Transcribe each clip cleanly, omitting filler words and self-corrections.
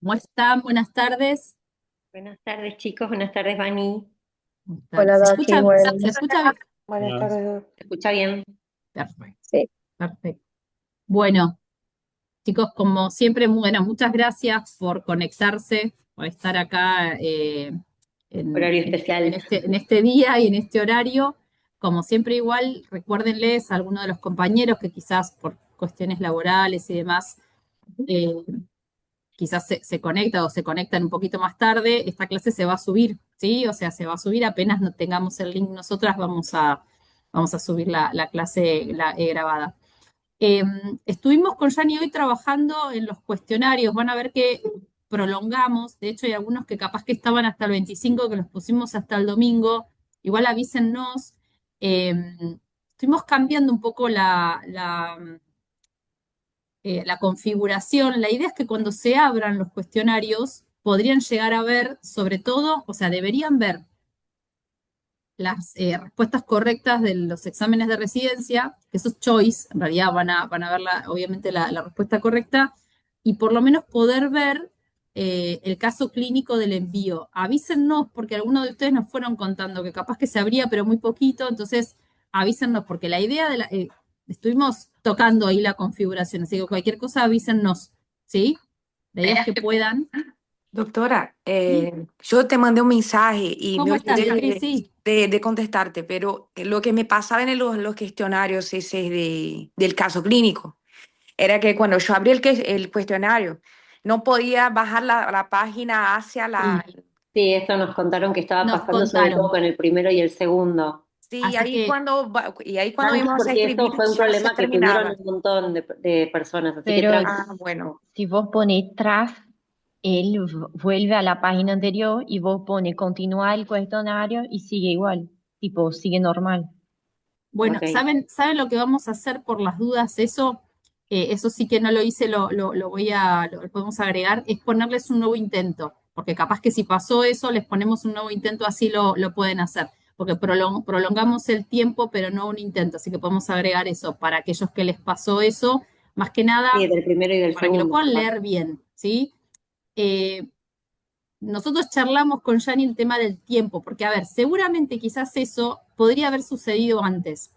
¿Cómo están? Buenas tardes. Buenas tardes, chicos. Buenas tardes, Vani. ¿Cómo están? Hola, Doki, ¿Se buenas, escucha bien? buenas tardes. ¿Se escucha bien? Perfecto, Sí, perfecto. Bueno, chicos, como siempre, bueno, muchas gracias por conectarse, por estar acá en, Horario en- en especial. este día y en este horario. Como siempre, igual, recuérdenles a algunos de los compañeros que quizás por cuestiones laborales y demás eh, quizás se conecta o se conectan un poquito más tarde, esta clase se va a subir, ¿sí? O sea, se va a subir apenas no tengamos el link nosotras, vamos a subir la clase grabada. Eh, Estuvimos con Yani hoy trabajando en los cuestionarios, van a ver que prolongamos, de hecho hay algunos que capaz que estaban hasta el 25, que los pusimos hasta el domingo, igual avísennos. Eh, Estuvimos cambiando un poco la configuración. La idea es que cuando se abran los cuestionarios podrían llegar a ver, sobre todo, o sea, deberían ver las respuestas correctas de los exámenes de residencia, que eso es choice, en realidad van a ver obviamente la respuesta correcta, y por lo menos poder ver el caso clínico del envío. Avísennos, porque algunos de ustedes nos fueron contando que capaz que se abría, pero muy poquito, entonces avísennos, porque la idea estuvimos tocando ahí la configuración, así que cualquier cosa avísennos, ¿sí? La idea es que puedan. doctora, ¿Sí? yo te mandé un mensaje y me ¿Cómo estás, olvidé Beatriz? Sí. de contestarte, pero lo que me pasaba en los cuestionarios ese del caso clínico era que cuando yo abrí el cuestionario no podía bajar la página hacia Sí, la... Sí, eso nos contaron que estaba nos pasando sobre todo contaron. con el primero y el segundo. Sí, Así ahí que cuando Tranqui, íbamos a porque eso escribir fue un ya se problema que tuvieron terminaba. un montón de personas, así que Pero tranqui. Ah, bueno. si vos pones tras, él vuelve a la página anterior y vos pones continuar el cuestionario y sigue igual, tipo, sigue normal. bueno, Ok. ¿saben lo que vamos a hacer por las dudas? Eso sí que no lo hice, lo podemos agregar, es ponerles un nuevo intento, porque capaz que si pasó eso, les ponemos un nuevo intento, así lo pueden hacer, porque prolongamos el tiempo, pero no un intento, así que podemos agregar eso para aquellos que les pasó eso, más que Sí, nada, del primero y del para que lo segundo, puedan capaz. leer bien, ¿sí? Eh, Nosotros charlamos con Yanni el tema del tiempo, porque, a ver, seguramente quizás eso podría haber sucedido antes,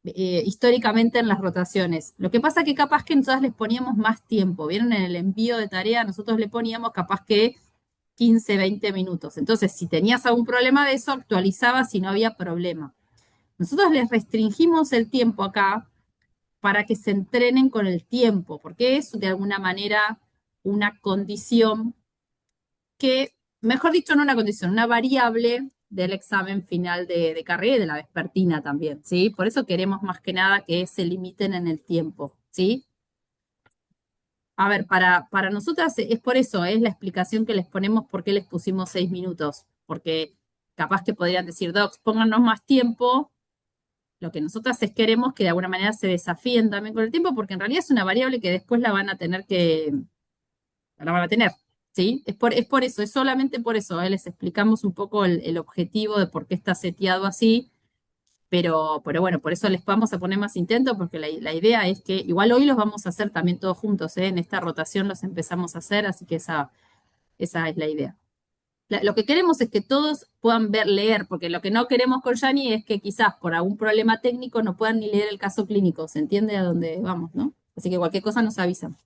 históricamente en las rotaciones. Lo que pasa que capaz que nosotros les poníamos más tiempo, ¿vieron? En el envío de tarea nosotros le poníamos capaz que 15, 20 minutos. Entonces, si tenías algún problema de eso, actualizabas y no había problema. Nosotros les restringimos el tiempo acá para que se entrenen con el tiempo, porque es de alguna manera una condición que, mejor dicho, no una condición, una variable del examen final de carrera y de la vespertina también, ¿sí? Por eso queremos más que nada que se limiten en el tiempo, ¿sí? A ver, para nosotras es por eso, es la explicación que les ponemos por qué les pusimos 6 minutos, porque capaz que podrían decir, docs, pónganos más tiempo. Lo que nosotras es queremos que de alguna manera se desafíen también con el tiempo, porque en realidad es una variable que después la van a tener, ¿sí? Es por eso, es solamente por eso, ¿eh? Les explicamos un poco el objetivo de por qué está seteado así, pero bueno, por eso les vamos a poner más intento, porque la idea es que, igual hoy los vamos a hacer también todos juntos, ¿eh? En esta rotación los empezamos a hacer, así que esa es la idea. Lo que queremos es que todos puedan ver, leer, porque lo que no queremos con Yani es que quizás por algún problema técnico no puedan ni leer el caso clínico, ¿se entiende a dónde vamos, no? Así que cualquier cosa nos avisan.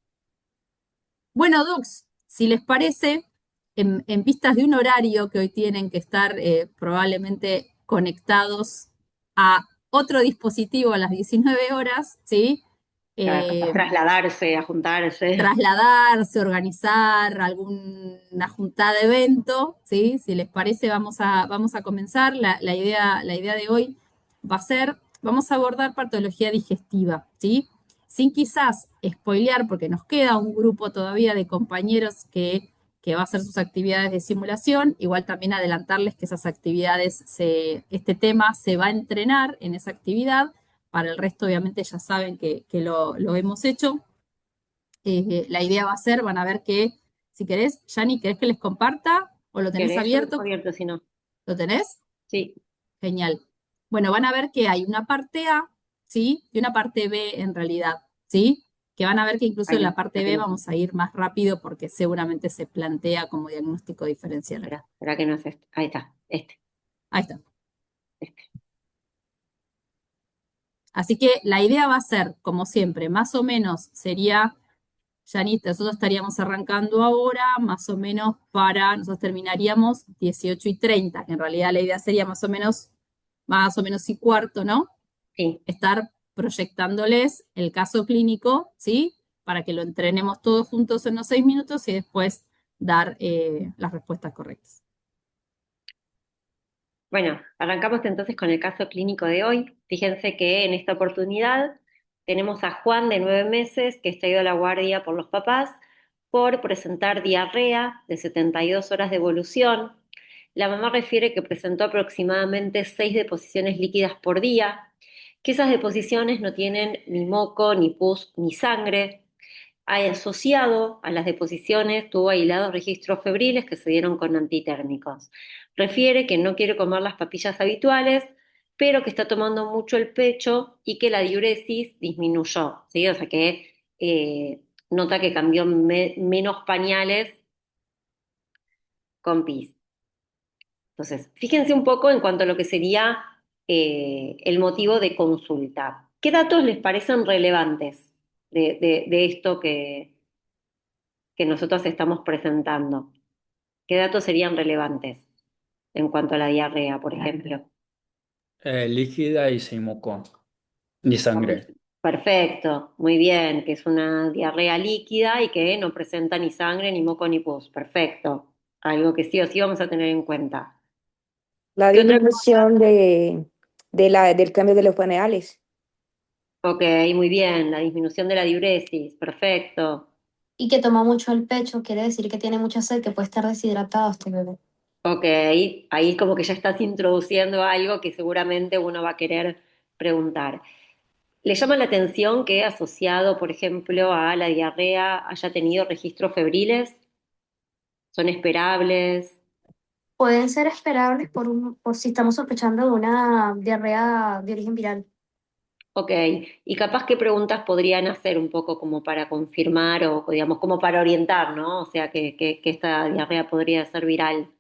Bueno, Docs, si les parece, en vistas de un horario que hoy tienen que estar probablemente conectados a otro dispositivo a las 19 horas, ¿sí? A Eh, trasladarse, a juntarse. Trasladarse, organizar alguna juntada de evento, ¿sí? Si les parece, vamos a comenzar. La idea de hoy va a ser, vamos a abordar patología digestiva, ¿sí? Sin quizás spoilear, porque nos queda un grupo todavía de compañeros que va a hacer sus actividades de simulación. Igual también adelantarles que esas actividades, este tema se va a entrenar en esa actividad. Para el resto, obviamente, ya saben que lo hemos hecho. La idea va a ser, van a ver que, si querés, Yani, ¿querés que les comparta o lo tenés ¿Querés? Yo lo tengo abierto? abierto, si no. ¿Lo tenés? Sí. Genial. Bueno, van a ver que hay una parte A, ¿sí? Y una parte B en realidad, ¿sí? que van a ver que incluso Ay, en no, la parte B vamos a ir más rápido porque seguramente se plantea como diagnóstico diferencial acá. espera que no es este. Ahí está, Ahí está. este. Así que la idea va a ser, como siempre, más o menos sería, Janita, nosotros estaríamos arrancando ahora, más o menos nosotros terminaríamos 18:30, que en realidad la idea sería más o menos y cuarto, ¿no? Sí. Estar proyectándoles el caso clínico, ¿sí? Para que lo entrenemos todos juntos en los 6 minutos y después dar las respuestas correctas. Bueno, arrancamos entonces con el caso clínico de hoy. Fíjense que en esta oportunidad tenemos a Juan de 9 meses que está ido a la guardia por los papás por presentar diarrea de 72 horas de evolución. La mamá refiere que presentó aproximadamente 6 deposiciones líquidas por día, que esas deposiciones no tienen ni moco, ni pus, ni sangre. Asociado a las deposiciones tuvo aislados registros febriles que se dieron con antitérmicos. Refiere que no quiere comer las papillas habituales, pero que está tomando mucho el pecho y que la diuresis disminuyó, ¿sí? O sea que nota que cambió menos pañales con pis. Entonces, fíjense un poco en cuanto a lo que sería el motivo de consulta. ¿Qué datos les parecen relevantes de esto que nosotros estamos presentando? ¿Qué datos serían relevantes en cuanto a la diarrea, por ejemplo? Líquida y sin moco, ni sangre. Perfecto, muy bien, que es una diarrea líquida y que no presenta ni sangre, ni moco, ni pus. Perfecto, algo que sí o sí vamos a tener en cuenta. La ¿Qué otra cosa? disminución del cambio de los paneales. Ok, muy bien, la disminución de la diuresis, perfecto. Y que toma mucho el pecho, quiere decir que tiene mucha sed, que puede estar deshidratado este bebé. Ok, ahí como que ya estás introduciendo algo que seguramente uno va a querer preguntar. ¿Le llama la atención que asociado, por ejemplo, a la diarrea haya tenido registros febriles? ¿Son esperables? Pueden ser esperables por si estamos sospechando de una diarrea de origen viral. Ok, y capaz qué preguntas podrían hacer un poco como para confirmar o digamos como para orientar, ¿no? O sea, que esta diarrea podría ser viral.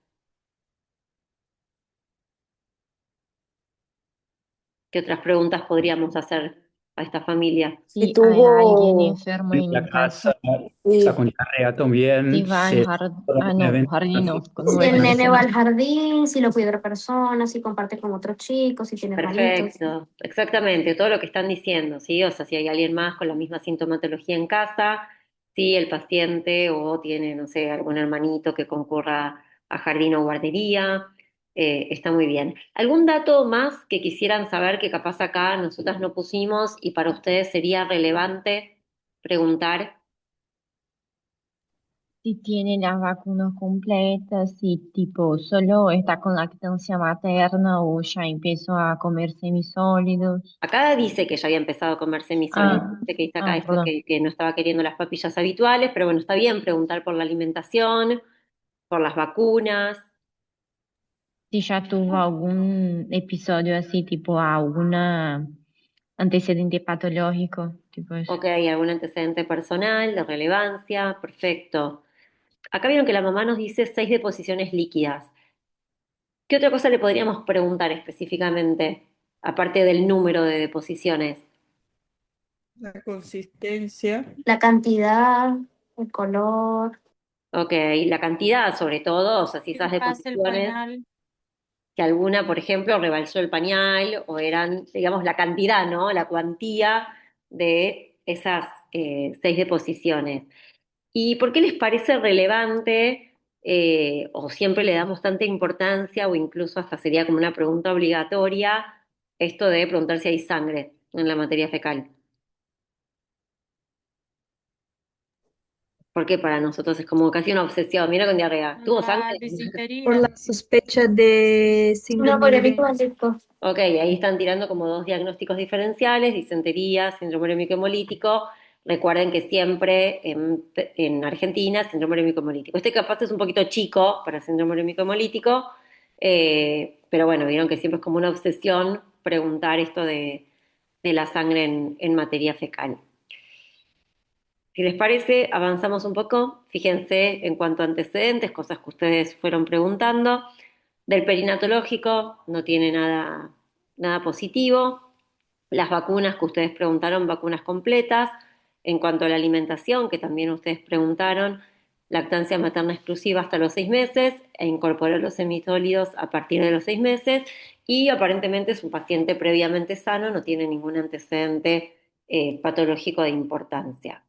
¿Qué otras preguntas podríamos hacer a esta familia? Si Si hay alguien tuvo, enfermo En en la casa, casa, está sí, con diarrea si también, va al se jardín, en un no, evento jardín no, con Si el 9 nene meses va no. al jardín, si lo cuida otra persona, si comparte con otros chicos, si tiene hermanitos. Perfecto, exactamente, todo lo que están diciendo, ¿sí? O sea, si hay alguien más con la misma sintomatología en casa, si el paciente o tiene, no sé, algún hermanito que concurra a jardín o guardería, está muy bien. ¿Algún dato más que quisieran saber que capaz acá nosotras no pusimos y para ustedes sería relevante preguntar? Si tiene las vacunas completas, si tipo solo está con lactancia materna o ya empezó a comer semisólidos. Acá dice que ya había empezado a comer semisólidos, Ah, dice que dice acá esto perdón. que no estaba queriendo las papillas habituales, pero bueno, está bien preguntar por la alimentación, por las vacunas. Si ya tuvo algún episodio así, tipo alguna antecedente patológico, tipo eso. Ok, algún antecedente personal de relevancia, perfecto. Acá vieron que la mamá nos dice 6 deposiciones líquidas. ¿Qué otra cosa le podríamos preguntar específicamente, aparte del número de deposiciones? La consistencia. La cantidad, el color. Ok, la cantidad sobre todo, o sea, si esas Pasa el deposiciones, pañal. que alguna, por ejemplo, rebalsó el pañal o eran, digamos, la cantidad, ¿no? La cuantía de esas 6 deposiciones. ¿Y por qué les parece relevante o siempre le damos tanta importancia o incluso hasta sería como una pregunta obligatoria esto de preguntar si hay sangre en la materia fecal? Porque para nosotros es como casi una obsesión. Mira con diarrea. ¿Tuvo La sangre? Por disentería. la sospecha de Una síndrome polémica de... básico. Ok, ahí están tirando como dos diagnósticos diferenciales, disentería, síndrome urémico hemolítico. Recuerden que siempre en Argentina, síndrome urémico hemolítico. Este capaz es un poquito chico para síndrome urémico hemolítico, pero bueno, vieron que siempre es como una obsesión preguntar esto de la sangre en materia fecal. Si les parece, avanzamos un poco. Fíjense en cuanto a antecedentes, cosas que ustedes fueron preguntando. Del perinatológico no tiene nada positivo. Las vacunas que ustedes preguntaron, vacunas completas. En cuanto a la alimentación, que también ustedes preguntaron, lactancia materna exclusiva hasta los 6 meses e incorporar los semisólidos a partir de los 6 meses. Y aparentemente es un paciente previamente sano, no tiene ningún antecedente patológico de importancia.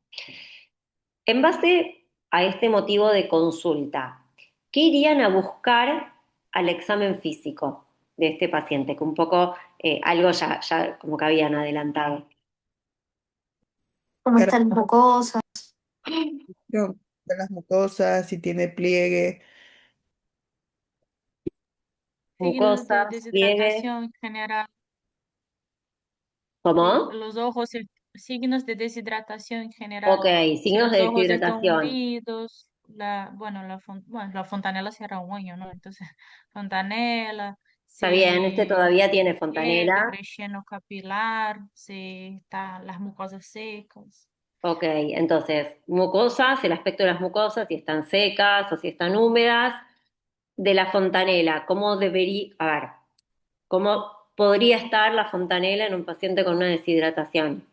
En base a este motivo de consulta, ¿qué irían a buscar al examen físico de este paciente? Que un poco algo ya como que habían adelantado. ¿Cómo está el mucosa? De las mucosas, si tiene pliegue. Signos de Mucosas, pliegue, deshidratación en general, ¿cómo? los ojos, signos de deshidratación en general. Ok, Si signos los de ojos están deshidratación. hundidos, bueno, la fontanela cierra un año, ¿no? Entonces, fontanela, Está bien, este si todavía tiene pliegue, fontanela. relleno capilar, si están las mucosas secas. Ok, entonces, mucosas, el aspecto de las mucosas, si están secas o si están húmedas. De la fontanela, ¿cómo debería, a ver, cómo podría estar la fontanela en un paciente con una deshidratación?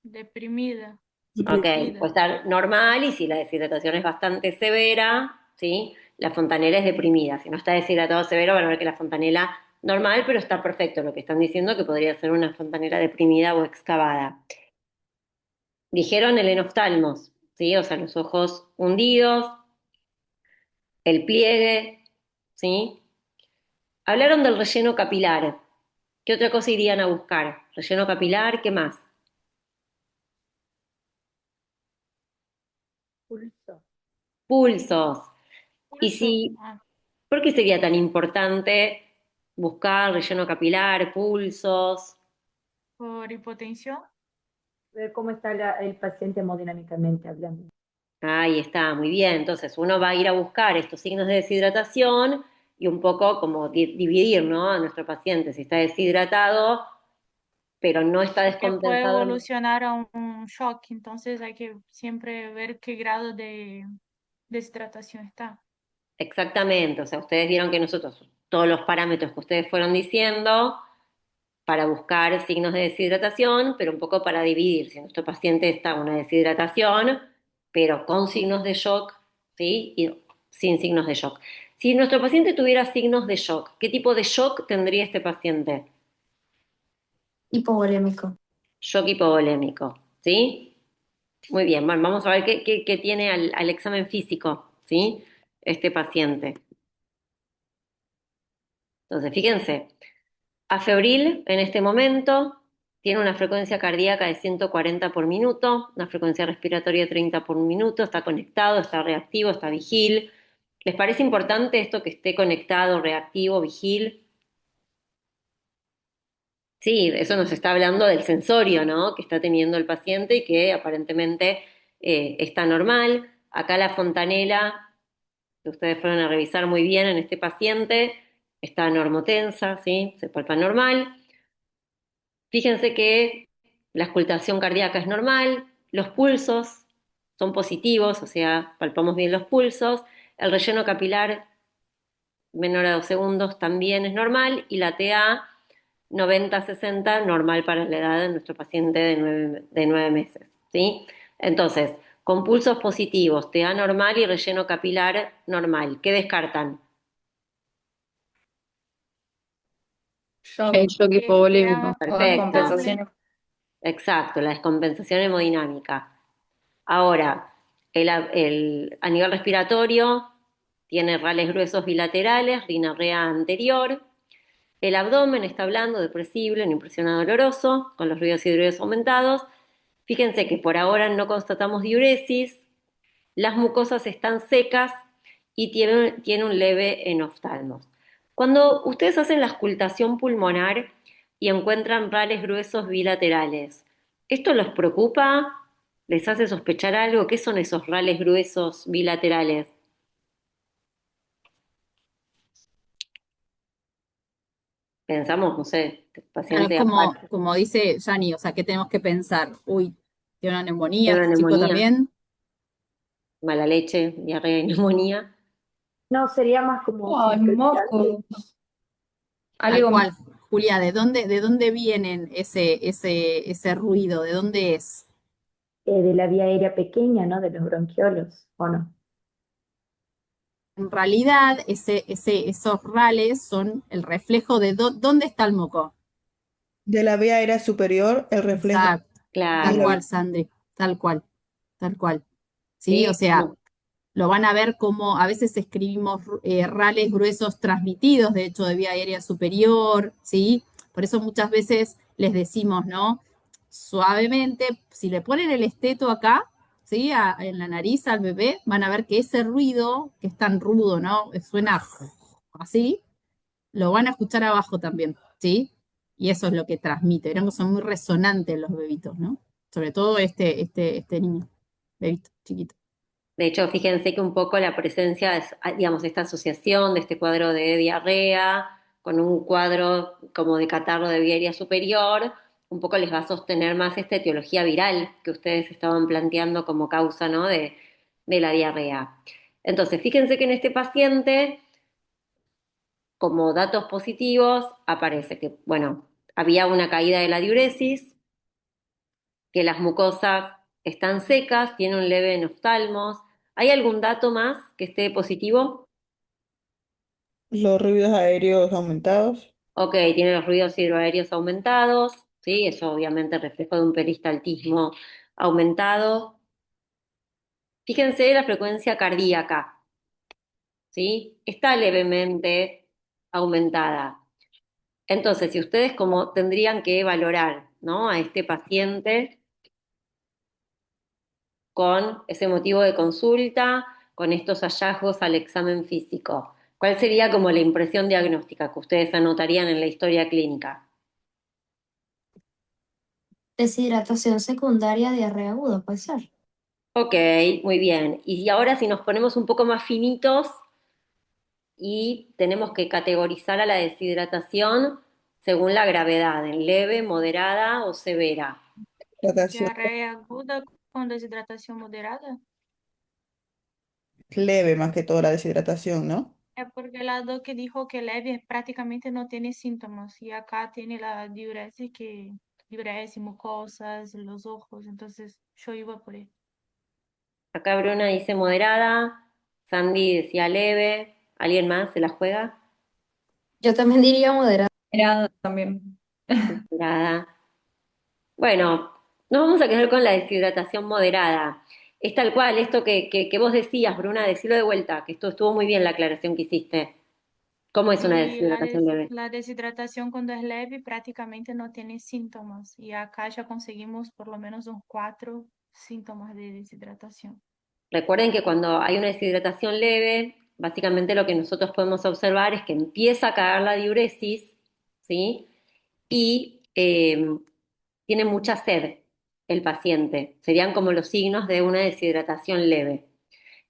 Deprimida, Ok, puede deprimida. estar normal y si la deshidratación es bastante severa, ¿sí? La fontanela es deprimida. Si no está deshidratado severo, van a ver que la fontanela normal, pero está perfecto. Lo que están diciendo que podría ser una fontanela deprimida o excavada. Dijeron el enoftalmos, ¿sí? O sea, los ojos hundidos, el pliegue, ¿sí? Hablaron del relleno capilar. ¿Qué otra cosa irían a buscar? Relleno capilar, ¿qué más? Pulso. Pulsos. Y Pulso, si, ¿por qué sería tan importante buscar relleno capilar, pulsos? por hipotensión. Ver cómo está el paciente hemodinámicamente hablando. Ahí está, muy bien. Entonces uno va a ir a buscar estos signos de deshidratación y un poco como dividir, ¿no? A nuestro paciente si está deshidratado, pero no está Porque puede descompensado. evolucionar a un shock, entonces hay que siempre ver qué grado de deshidratación está. Exactamente. O sea, ustedes vieron que nosotros, todos los parámetros que ustedes fueron diciendo, para buscar signos de deshidratación, pero un poco para dividir. Si nuestro paciente está en una deshidratación, pero con signos de shock, ¿sí? Y sin signos de shock. Si nuestro paciente tuviera signos de shock, ¿qué tipo de shock tendría este paciente? Hipovolémico. Shock hipovolémico, ¿sí? Muy bien, bueno, vamos a ver qué tiene al examen físico, ¿sí? Este paciente. Entonces, fíjense, afebril en este momento tiene una frecuencia cardíaca de 140 por minuto, una frecuencia respiratoria de 30 por minuto, está conectado, está reactivo, está vigil. ¿Les parece importante esto que esté conectado, reactivo, vigil? Sí, eso nos está hablando del sensorio, ¿no? Que está teniendo el paciente y que aparentemente está normal. Acá la fontanela, que ustedes fueron a revisar muy bien en este paciente, está normotensa, ¿sí? Se palpa normal. Fíjense que la auscultación cardíaca es normal, los pulsos son positivos, o sea, palpamos bien los pulsos, el relleno capilar menor a 2 segundos también es normal y la TA 90-60 normal para la edad de nuestro paciente de 9 meses, ¿sí? Entonces, con pulsos positivos, TA normal y relleno capilar normal, ¿qué descartan? El shock Que hipovolémico sea o las Perfecto, estable. compensaciones. exacto, la descompensación hemodinámica. Ahora, a nivel respiratorio tiene rales gruesos bilaterales, rinorrea anterior. El abdomen está blando, depresible, no impresiona doloroso, con los ruidos hidroides aumentados. Fíjense que por ahora no constatamos diuresis, las mucosas están secas y tiene un leve enoftalmos. Cuando ustedes hacen la auscultación pulmonar y encuentran rales gruesos bilaterales, ¿esto los preocupa? ¿Les hace sospechar algo? ¿Qué son esos rales gruesos bilaterales? Pensamos, no sé, Claro, es paciente como, apático. como dice Yani, o sea, ¿qué tenemos que pensar? Uy, Tiene una neumonía, Tiene una este chico neumonía, también. mala leche, diarrea y neumonía. No, sería más como Ay, sincretizante. mocos. Tal Algo cual. Julia, ¿de dónde vienen ese ruido? ¿De dónde es? De la vía aérea pequeña, ¿no? De los bronquiolos, ¿o no? En realidad, esos rales son el reflejo de dónde está el moco. De la vía aérea superior, el reflejo Exacto. Tal de Claro, la... cual, Sandri. Tal cual. Tal cual. Sí, o sí, sea, lo van a ver como a veces escribimos rales gruesos transmitidos, de hecho, de vía aérea superior, ¿sí? Por eso muchas veces les decimos, ¿no? Suavemente, si le ponen el esteto acá, ¿sí? En la nariz al bebé, van a ver que ese ruido, que es tan rudo, ¿no? Suena así, lo van a escuchar abajo también, ¿sí? Y eso es lo que transmite. Verán que son muy resonantes los bebitos, ¿no? Sobre todo este niño, bebito, chiquito. de hecho, fíjense que un poco la presencia, digamos, esta asociación de este cuadro de diarrea con un cuadro como de catarro de vía aérea superior, un poco les va a sostener más esta etiología viral que ustedes estaban planteando como causa, ¿no? de la diarrea. Entonces, fíjense que en este paciente, como datos positivos, aparece que, bueno, había una caída de la diuresis, que las mucosas están secas, tiene un leve noftalmos. ¿Hay algún dato más que esté positivo? Los ruidos aéreos aumentados. Ok, tiene los ruidos hidroaéreos aumentados, ¿sí? Eso obviamente reflejo de un peristaltismo aumentado. Fíjense la frecuencia cardíaca, ¿sí? Está levemente aumentada. Entonces, si ustedes como tendrían que valorar, ¿no? A este paciente con ese motivo de consulta, con estos hallazgos al examen físico. ¿Cuál sería como la impresión diagnóstica que ustedes anotarían en la historia clínica? Deshidratación secundaria, diarrea aguda, puede ser. Ok, muy bien. Y ahora si nos ponemos un poco más finitos y tenemos que categorizar a la deshidratación según la gravedad, en leve, moderada o severa. Hidratación Diarrea aguda con deshidratación moderada. leve más que todo la deshidratación, ¿no? Es porque la doc que dijo que leve prácticamente no tiene síntomas y acá tiene la diuresis, mucosas, los ojos, entonces yo iba por ahí. Acá Bruna dice moderada, Sandy decía leve, ¿alguien más se la juega? Yo también diría moderada. Era también. Moderada. Bueno, nos vamos a quedar con la deshidratación moderada. Es tal cual, esto que vos decías, Bruna, decilo de vuelta, que esto estuvo muy bien la aclaración que hiciste. ¿Cómo es una Y deshidratación leve? la deshidratación cuando es leve prácticamente no tiene síntomas y acá ya conseguimos por lo menos unos 4 síntomas de deshidratación. Recuerden que cuando hay una deshidratación leve, básicamente lo que nosotros podemos observar es que empieza a caer la diuresis, ¿sí? Y tiene mucha sed el paciente. Serían como los signos de una deshidratación leve.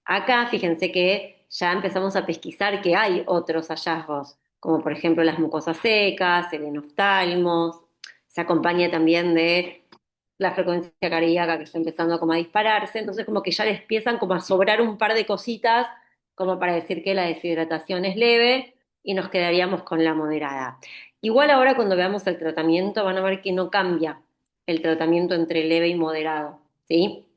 Acá fíjense que ya empezamos a pesquisar que hay otros hallazgos, como por ejemplo las mucosas secas, el enoftalmos, se acompaña también de la frecuencia cardíaca que está empezando como a dispararse, entonces como que ya les empiezan como a sobrar un par de cositas como para decir que la deshidratación es leve y nos quedaríamos con la moderada. Igual ahora cuando veamos el tratamiento van a ver que no cambia el tratamiento entre leve y moderado, ¿sí?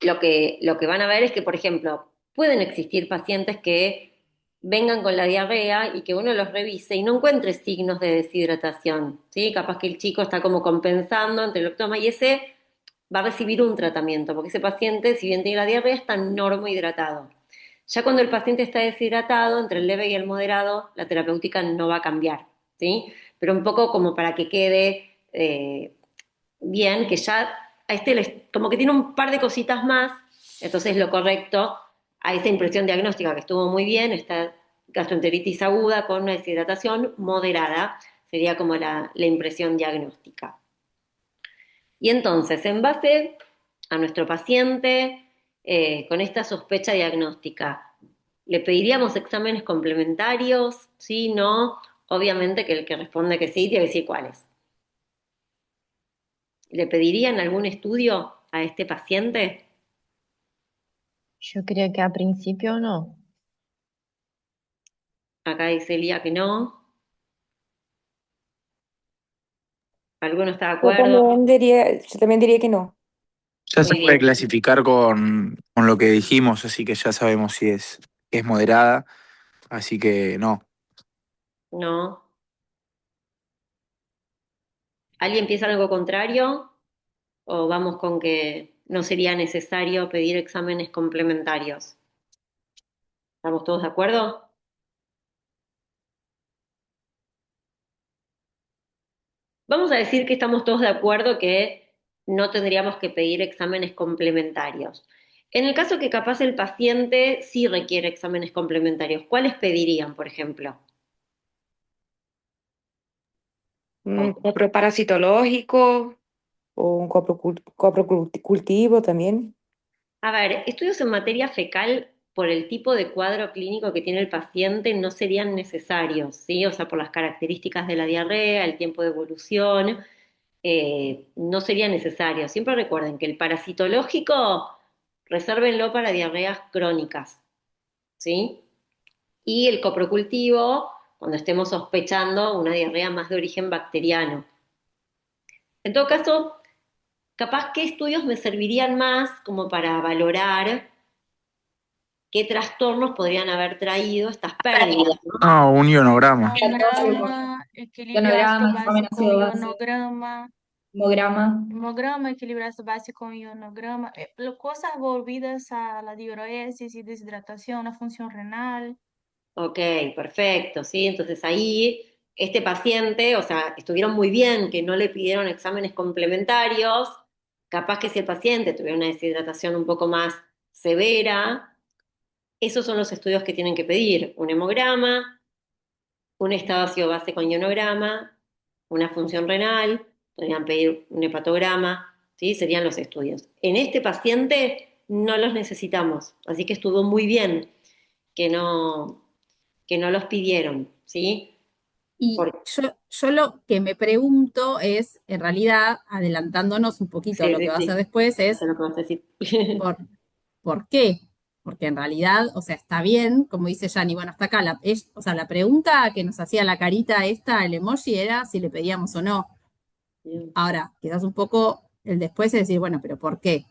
Lo que van a ver es que, por ejemplo, pueden existir pacientes que vengan con la diarrea y que uno los revise y no encuentre signos de deshidratación, ¿sí? Capaz que el chico está como compensando entre el toma y ese va a recibir un tratamiento, porque ese paciente, si bien tiene la diarrea, está normohidratado. Ya cuando el paciente está deshidratado, entre el leve y el moderado, la terapéutica no va a cambiar, ¿sí? Pero un poco como para que quede bien, que ya a como que tiene un par de cositas más, entonces lo correcto a esa impresión diagnóstica que estuvo muy bien, esta gastroenteritis aguda con una deshidratación moderada, sería como la impresión diagnóstica. Y entonces, en base a nuestro paciente, con esta sospecha diagnóstica, ¿le pediríamos exámenes complementarios? ¿Sí? ¿No? Obviamente que el que responde que sí, tiene que decir cuáles. ¿Le pedirían algún estudio a este paciente? Yo creo que al principio no. Acá dice Elia que no. ¿Alguno está de acuerdo? Yo también diría que no. Ya se Muy puede bien. clasificar con lo que dijimos, así que ya sabemos si es moderada, así que no. No. ¿Alguien piensa algo contrario? ¿O vamos con que no sería necesario pedir exámenes complementarios? ¿Estamos todos de acuerdo? Vamos a decir que estamos todos de acuerdo que no tendríamos que pedir exámenes complementarios. En el caso que capaz el paciente sí requiere exámenes complementarios, ¿cuáles pedirían, por ejemplo? Un copro parasitológico o un coprocultivo también. A ver, estudios en materia fecal por el tipo de cuadro clínico que tiene el paciente no serían necesarios, ¿sí? O sea, por las características de la diarrea, el tiempo de evolución, no sería necesario. Siempre recuerden que el parasitológico, resérvenlo para diarreas crónicas, ¿sí? Y el coprocultivo, cuando estemos sospechando una diarrea más de origen bacteriano. En todo caso, capaz qué estudios me servirían más como para valorar qué trastornos podrían haber traído estas pérdidas, ¿no? Ah, un ionograma. Hemograma, equilibrio ácido Ionograma, examen base con ácido base, ionograma, hemograma. hemograma, equilibrio ácido base con ionograma, cosas volvidas a la diuresis y deshidratación, la función renal. Ok, perfecto, ¿sí? Entonces ahí este paciente, o sea, estuvieron muy bien que no le pidieron exámenes complementarios, capaz que si el paciente tuviera una deshidratación un poco más severa, esos son los estudios que tienen que pedir, un hemograma, un estado ácido base con ionograma, una función renal, podrían pedir un hepatograma, ¿sí? Serían los estudios. En este paciente no los necesitamos, así que estuvo muy bien que que no los pidieron, ¿sí? Y Por- yo lo que me pregunto es, en realidad, adelantándonos un poquito a sí, lo que sí, va a hacer sí, después, ya sé es lo que vas a decir. por, ¿por qué? Porque en realidad, o sea, está bien, como dice Yanni, bueno, hasta acá, o sea, la pregunta que nos hacía la carita esta, el emoji, era si le pedíamos o no. Bien. Ahora, quizás un poco el después es decir, bueno, pero ¿por qué?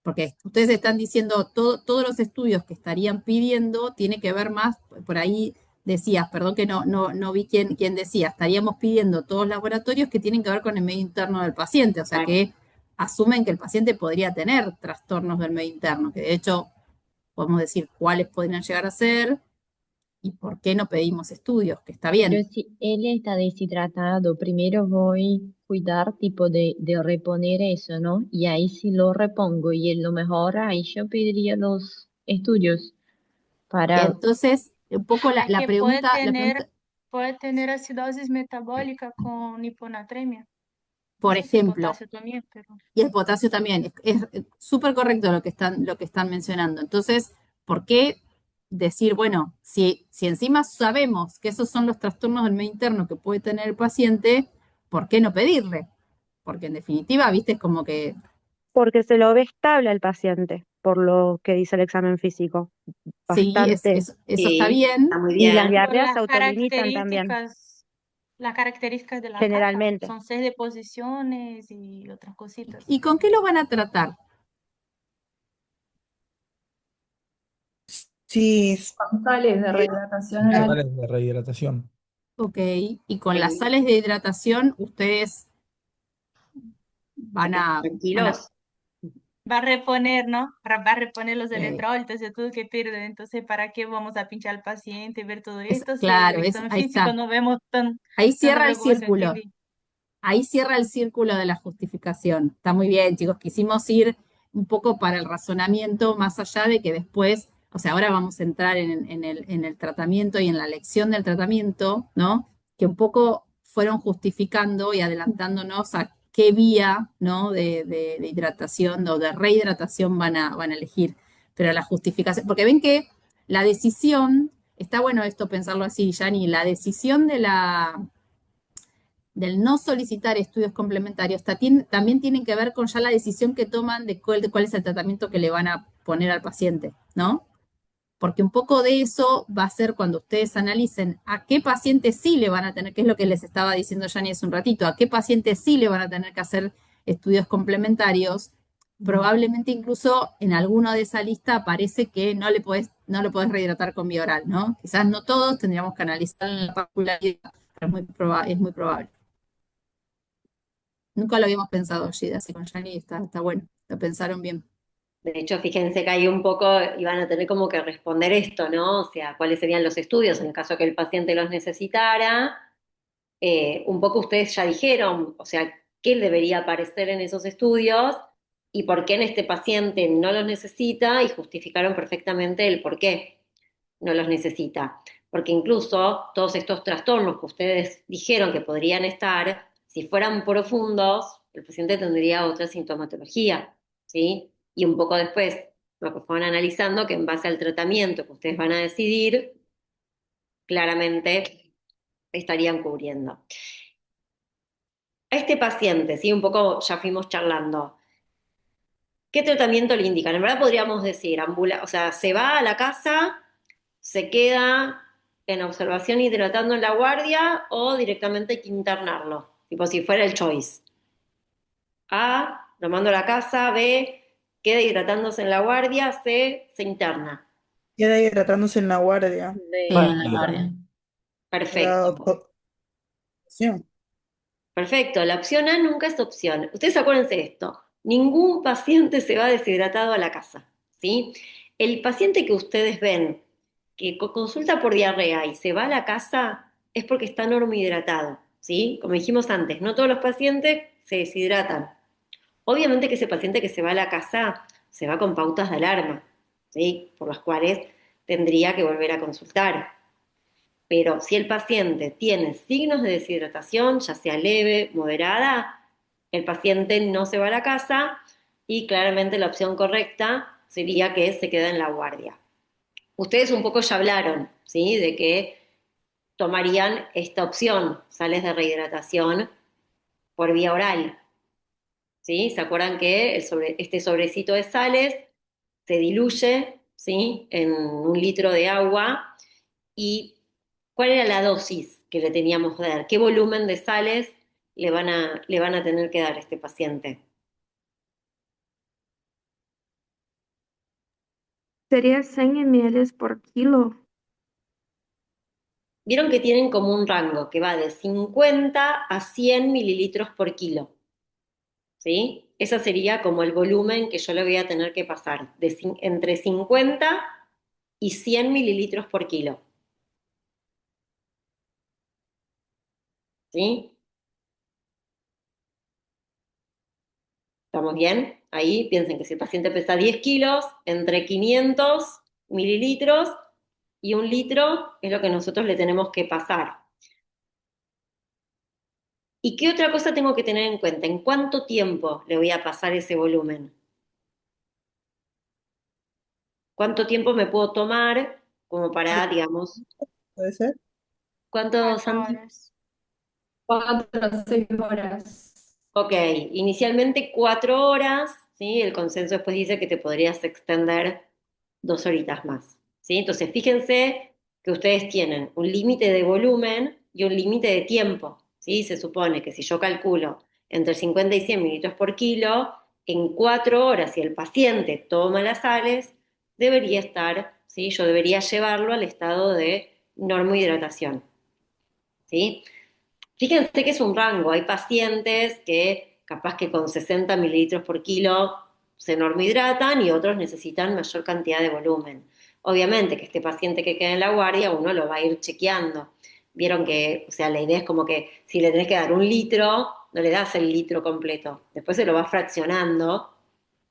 Porque ustedes están diciendo todos los estudios que estarían pidiendo tiene que ver más, por ahí decías, perdón que no vi quién decía, estaríamos pidiendo todos laboratorios que tienen que ver con el medio interno del paciente, o sea que asumen que el paciente podría tener trastornos del medio interno, que de hecho podemos decir cuáles podrían llegar a ser y por qué no pedimos estudios, que está Pero bien. si él está deshidratado, primero voy a cuidar tipo de reponer eso, ¿no? Y ahí si lo repongo y él lo mejora, ahí yo pediría los estudios para, Entonces, un poco Es la que pregunta, la pregunta, puede tener acidosis metabólica con hiponatremia. por Quizás el ejemplo, potasio también, pero y el potasio también. Es súper correcto lo que están mencionando. Entonces, ¿por qué decir, bueno, si encima sabemos que esos son los trastornos del medio interno que puede tener el paciente, ¿por qué no pedirle? Porque en definitiva, viste, es como que Porque se lo ve estable al paciente, por lo que dice el examen físico. sí, Bastante. eso está Sí, bien. está muy Y las bien. por diarreas se autolimitan también, las características de la caja, generalmente. son 6 deposiciones y otras cositas. ¿Y con qué lo van a tratar? Sí, Con sales de rehidratación oral. Sales de rehidratación. Ok, y con las Eh, sales de hidratación, ustedes van a, van a Tranquilos. Va a reponer, ¿no? Va a reponer los eh, electrolitos y todo que pierde. Entonces, ¿para qué vamos a pinchar al paciente y ver todo esto si en claro, el examen ahí físico está. no vemos Ahí tanta cierra el preocupación? círculo. ¿Entendí? Ahí cierra el círculo de la justificación. Está muy bien, chicos. Quisimos ir un poco para el razonamiento más allá de que después, o sea, ahora vamos a entrar en el tratamiento y en la lección del tratamiento, ¿no? Que un poco fueron justificando y adelantándonos a qué vía, ¿no? De hidratación o de rehidratación van a elegir. Pero la justificación, porque ven que la decisión, está bueno esto pensarlo así, Yanni, la decisión del no solicitar estudios complementarios también tienen que ver con ya la decisión que toman de cuál es el tratamiento que le van a poner al paciente, ¿no? Porque un poco de eso va a ser cuando ustedes analicen a qué paciente sí le van a tener, que es lo que les estaba diciendo Yani hace un ratito, a qué paciente sí le van a tener que hacer estudios complementarios. Probablemente incluso en alguno de esa lista aparece que no lo podés rehidratar con vía oral, ¿no? Quizás no todos, tendríamos que analizar en la particularidad, pero es muy probable. Nunca lo habíamos pensado, Gida, así con Yani está bueno, lo pensaron bien. De hecho, fíjense que ahí un poco iban a tener como que responder esto, ¿no? O sea, cuáles serían los estudios en el caso que el paciente los necesitara. Un poco ustedes ya dijeron, o sea, qué debería aparecer en esos estudios y por qué en este paciente no los necesita y justificaron perfectamente el por qué no los necesita. Porque incluso todos estos trastornos que ustedes dijeron que podrían estar, si fueran profundos, el paciente tendría otra sintomatología, ¿sí? Y un poco después, lo que fueron analizando, que en base al tratamiento que ustedes van a decidir, claramente estarían cubriendo. A este paciente, ¿sí? Un poco ya fuimos charlando. ¿Qué tratamiento le indican? En verdad podríamos decir, o sea, se va a la casa, se queda en observación hidratando en la guardia o directamente hay que internarlo, tipo si fuera el choice. A, lo mando a la casa, B, queda hidratándose en la guardia, C, se interna. Queda hidratándose en la guardia. Sí, Bueno, en la guardia. Era perfecto. opción. Perfecto, la opción A nunca es opción. Ustedes acuérdense de esto, ningún paciente se va deshidratado a la casa, ¿sí? El paciente que ustedes ven que consulta por diarrea y se va a la casa es porque está normohidratado, ¿sí? Como dijimos antes, no todos los pacientes se deshidratan. Obviamente que ese paciente que se va a la casa se va con pautas de alarma, ¿sí? Por las cuales tendría que volver a consultar. Pero si el paciente tiene signos de deshidratación, ya sea leve, moderada, el paciente no se va a la casa y claramente la opción correcta sería que se quede en la guardia. Ustedes un poco ya hablaron, ¿sí? De que tomarían esta opción, sales de rehidratación por vía oral, ¿sí? ¿Se acuerdan que este sobrecito de sales se diluye, ¿sí? En 1 litro de agua y ¿cuál era la dosis que le teníamos que dar? ¿Qué volumen de sales le van a tener que dar a este paciente? Sería 100 ml por kilo. Vieron que tienen como un rango que va de 50 a 100 mililitros por kilo, ¿sí? Ese sería como el volumen que yo le voy a tener que pasar, entre 50 y 100 mililitros por kilo, ¿sí? ¿Estamos bien? Ahí piensen que si el paciente pesa 10 kilos, entre 500 mililitros y 1 litro es lo que nosotros le tenemos que pasar. ¿Y qué otra cosa tengo que tener en cuenta? ¿En cuánto tiempo le voy a pasar ese volumen? ¿Cuánto tiempo me puedo tomar como para, digamos, ¿Puede ser? cuántos, 4 horas. 4 o 6 horas. Ok, inicialmente 4 horas, ¿sí? El consenso después dice que te podrías extender 2 horitas más, ¿sí? Entonces, fíjense que ustedes tienen un límite de volumen y un límite de tiempo, ¿sí? Se supone que si yo calculo entre 50 y 100 mililitros por kilo, en 4 horas, si el paciente toma las sales, debería estar, ¿sí? Yo debería llevarlo al estado de normohidratación, ¿sí? Fíjense que es un rango, hay pacientes que capaz que con 60 mililitros por kilo se normohidratan y otros necesitan mayor cantidad de volumen. Obviamente que este paciente que queda en la guardia uno lo va a ir chequeando. Vieron que, o sea, la idea es como que si le tenés que dar 1 litro, no le das el litro completo, después se lo vas fraccionando,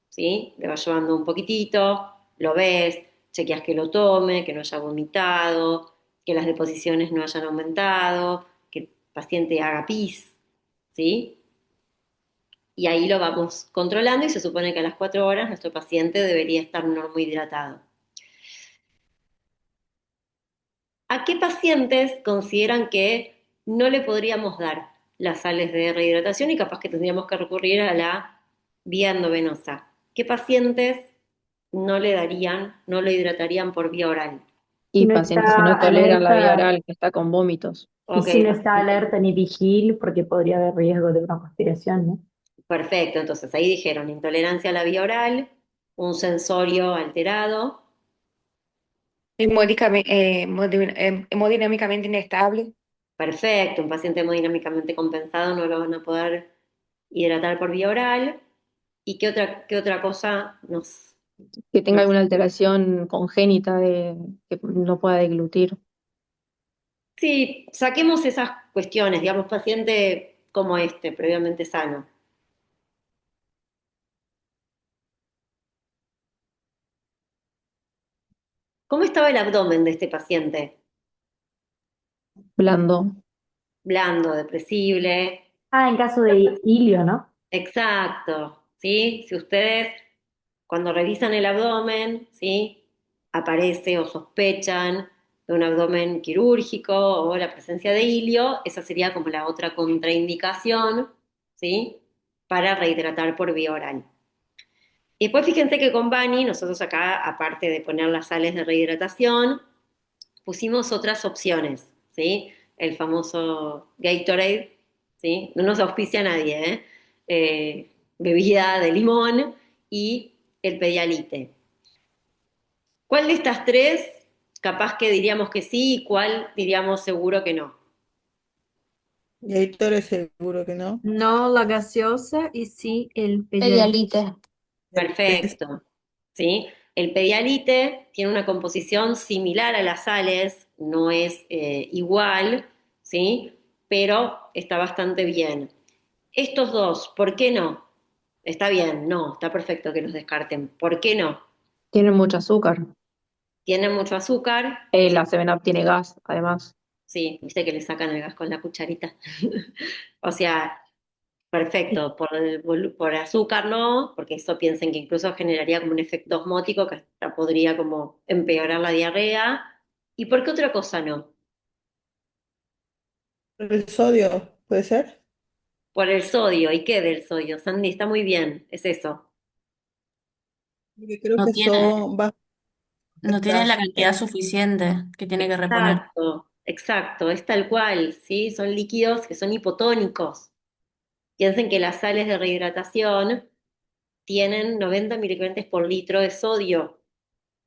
¿sí? Le vas llevando un poquitito, lo ves, chequeas que lo tome, que no haya vomitado, que las deposiciones no hayan aumentado, que el paciente haga pis, ¿sí? Y ahí lo vamos controlando y se supone que a las 4 horas nuestro paciente debería estar normohidratado. ¿A qué pacientes consideran que no le podríamos dar las sales de rehidratación y capaz que tendríamos que recurrir a la vía endovenosa. ¿Qué pacientes no le darían, no lo hidratarían por vía oral? Y Si no pacientes que no está toleran la vía alerta, oral, que está con vómitos. y Ok, si no está alerta ni vigil, porque podría haber riesgo de una conspiración, ¿no? perfecto. Entonces ahí dijeron intolerancia a la vía oral, un sensorio alterado. Hemodinámicamente inestable. Perfecto, un paciente hemodinámicamente compensado no lo van a poder hidratar por vía oral. ¿Y qué otra cosa Que tenga nos... alguna alteración congénita que no pueda deglutir. Sí, saquemos esas cuestiones, digamos, paciente como este, previamente sano. ¿Cómo estaba el abdomen de este paciente? Blando. Blando, depresible. Ah, en caso de hilio, ¿no? Exacto, ¿sí? Si ustedes cuando revisan el abdomen, ¿sí? Aparece o sospechan de un abdomen quirúrgico o la presencia de hilio, esa sería como la otra contraindicación, ¿sí? Para rehidratar por vía oral. Y después fíjense que con Bani, nosotros acá, aparte de poner las sales de rehidratación, pusimos otras opciones, ¿sí? El famoso Gatorade, ¿sí? No nos auspicia a nadie, ¿eh? Bebida de limón y el Pedialite. ¿Cuál de estas tres capaz que diríamos que sí y cuál diríamos seguro que no? Gatorade seguro que no. No la gaseosa y sí el Pedialyte. Pedialite. Perfecto, ¿sí? El Pedialite tiene una composición similar a las sales, no es igual, ¿sí? Pero está bastante bien. Estos dos, ¿por qué no? Está bien, no, está perfecto que los descarten. ¿Por qué no? Tiene mucho azúcar. Tienen mucho azúcar, La 7-Up tiene gas, además. sí, viste que le sacan el gas con la cucharita. O sea, perfecto, por azúcar no, porque eso piensen que incluso generaría como un efecto osmótico que hasta podría como empeorar la diarrea. ¿Y por qué otra cosa no? El sodio, ¿puede ser? Por el sodio. ¿Y qué del sodio? Sandy, está muy bien, es eso. Porque creo No que tiene, son bajas no en tiene la azúcar. cantidad suficiente que tiene que reponer. Exacto, exacto, es tal cual, ¿sí? Son líquidos que son hipotónicos. Piensen que las sales de rehidratación tienen 90 miligramos por litro de sodio.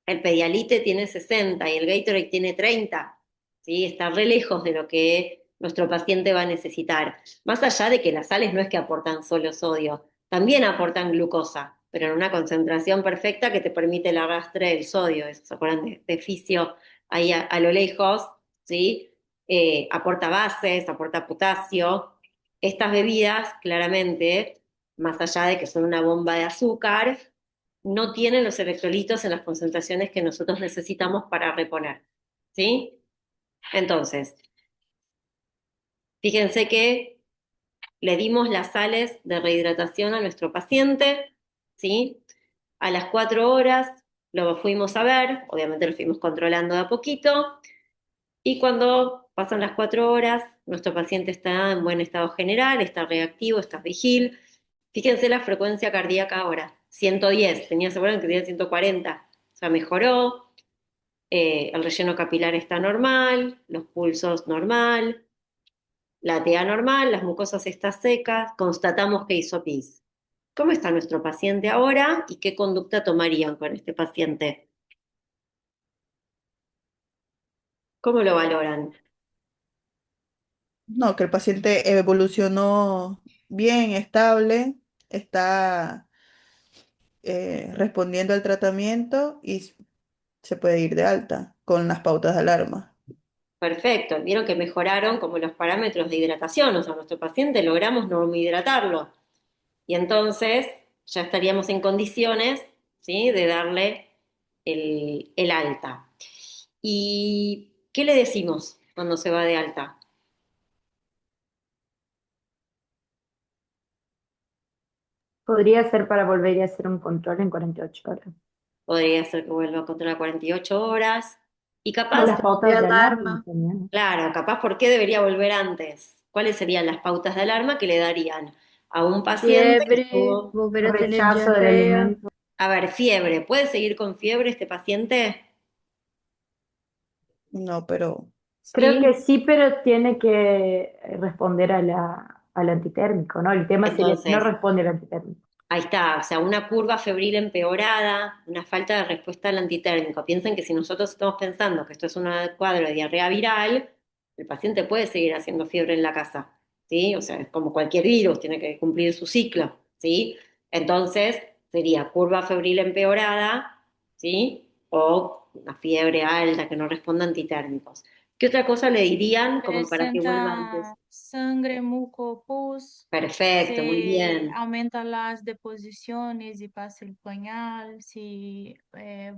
El Pedialite tiene 60 y el Gatorade tiene 30. ¿Sí? Está re lejos de lo que nuestro paciente va a necesitar. Más allá de que las sales no es que aportan solo sodio, también aportan glucosa, pero en una concentración perfecta que te permite el arrastre del sodio. Eso, ¿se acuerdan de fisio ahí a lo lejos? ¿Sí? Aporta bases, aporta potasio. Estas bebidas, claramente, más allá de que son una bomba de azúcar, no tienen los electrolitos en las concentraciones que nosotros necesitamos para reponer. ¿Sí? Entonces, fíjense que le dimos las sales de rehidratación a nuestro paciente, ¿sí? A las 4 horas lo fuimos a ver, obviamente lo fuimos controlando de a poquito, y cuando pasan las 4 horas, nuestro paciente está en buen estado general, está reactivo, está vigil. Fíjense la frecuencia cardíaca ahora, 110, tenía seguro que tenía 140, o sea, mejoró, el relleno capilar está normal, los pulsos normal, la TA normal, las mucosas están secas, constatamos que hizo pis. ¿Cómo está nuestro paciente ahora y qué conducta tomarían con este paciente? ¿Cómo lo valoran? No, que el paciente evolucionó bien, estable, está respondiendo al tratamiento y se puede ir de alta con las pautas de alarma. Perfecto, vieron que mejoraron como los parámetros de hidratación, o sea, nuestro paciente logramos no hidratarlo. Y entonces ya estaríamos en condiciones, ¿sí? De darle el alta. ¿Y qué le decimos cuando se va de alta? Podría ser para volver a hacer un control en 48 horas. Podría ser que vuelva a controlar 48 horas. Y O capaz, las pautas de alarma Alarma. también. claro, capaz, ¿por qué debería volver antes? ¿cuáles serían las pautas de alarma que le darían a un paciente que Fiebre, estuvo... volver a tener Rechazo del diarrea. alimento. A ver, fiebre, ¿puede seguir con fiebre este paciente? No, pero Creo que Sí. sí, pero tiene que responder al antitérmico, ¿no? El tema sería si no Entonces, responde al antitérmico. ahí está, o sea, una curva febril empeorada, una falta de respuesta al antitérmico. Piensen que si nosotros estamos pensando que esto es un cuadro de diarrea viral, el paciente puede seguir haciendo fiebre en la casa, ¿sí? O sea, es como cualquier virus, tiene que cumplir su ciclo, ¿sí? Entonces, sería curva febril empeorada, ¿sí? O una fiebre alta que no responda a antitérmicos. ¿Qué otra cosa le dirían como para que vuelva antes? Presenta sangre, muco, pus, Perfecto, muy se bien. aumenta las deposiciones y pasa el pañal, si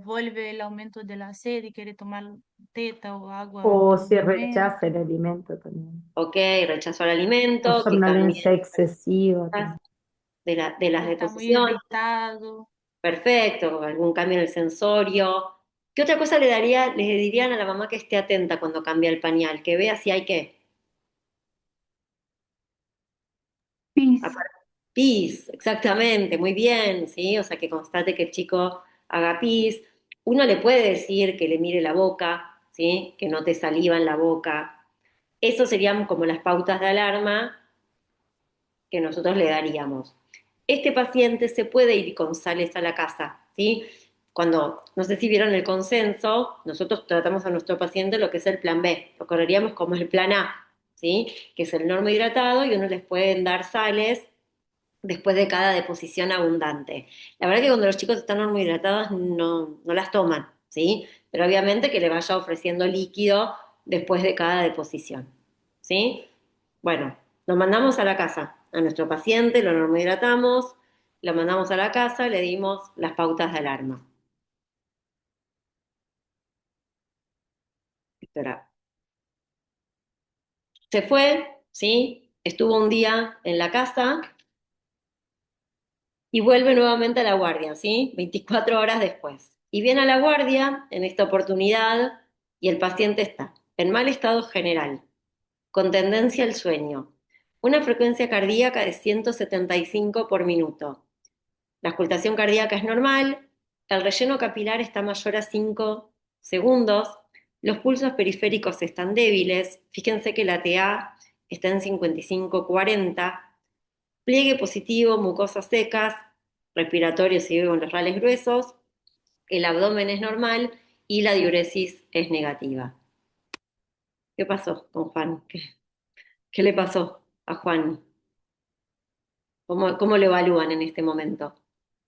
vuelve el aumento de la sed y quiere tomar teta o agua en O todo si rechaza el momento. alimento también. Ok, rechazo al O alimento, que somnolencia también excesiva también. de las Está muy deposiciones, irritado. perfecto, algún cambio en el sensorio. ¿Qué otra cosa le dirían a la mamá que esté atenta cuando cambia el pañal? Que vea si hay qué. Pis. Pis, exactamente, muy bien, ¿sí? O sea, que constate que el chico haga pis. Uno le puede decir que le mire la boca, ¿sí? Que note saliva en la boca. Eso serían como las pautas de alarma que nosotros le daríamos. Este paciente se puede ir con sales a la casa, ¿sí? Cuando, no sé si vieron el consenso, nosotros tratamos a nuestro paciente lo que es el plan B, lo correríamos como el plan A, ¿sí? Que es el normohidratado y uno les pueden dar sales después de cada deposición abundante. La verdad que cuando los chicos están normohidratados no las toman, ¿sí? Pero obviamente que le vaya ofreciendo líquido después de cada deposición, ¿sí? Bueno, lo mandamos a la casa, a nuestro paciente, lo normohidratamos, lo mandamos a la casa, le dimos las pautas de alarma. Espera. Se fue, ¿sí? Estuvo un día en la casa y vuelve nuevamente a la guardia, ¿sí? 24 horas después. Y viene a la guardia en esta oportunidad y el paciente está en mal estado general, con tendencia al sueño, una frecuencia cardíaca de 175 por minuto. La auscultación cardíaca es normal, el relleno capilar está mayor a 5 segundos, los pulsos periféricos están débiles, fíjense que la TA está en 55-40, pliegue positivo, mucosas secas, respiratorio sigue con los rales gruesos, el abdomen es normal y la diuresis es negativa. ¿Qué pasó con Juan? ¿Qué le pasó a Juan? ¿Cómo lo evalúan en este momento?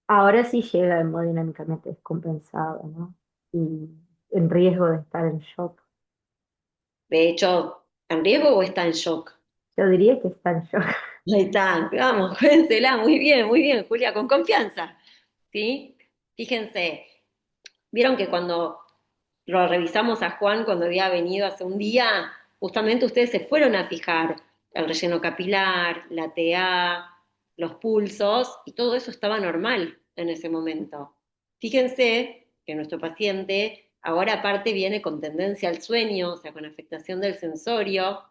Ahora sí llega hemodinámicamente descompensado, ¿no? Y en riesgo de estar en shock. De hecho, ¿en riesgo o está en shock? Yo diría que está en shock. Ahí está, vamos, juénsela, muy bien, Julia, con confianza, ¿sí? Fíjense, vieron que cuando lo revisamos a Juan cuando había venido hace un día, justamente ustedes se fueron a fijar el relleno capilar, la TA, los pulsos, y todo eso estaba normal en ese momento. Fíjense que nuestro paciente ahora aparte viene con tendencia al sueño, o sea, con afectación del sensorio,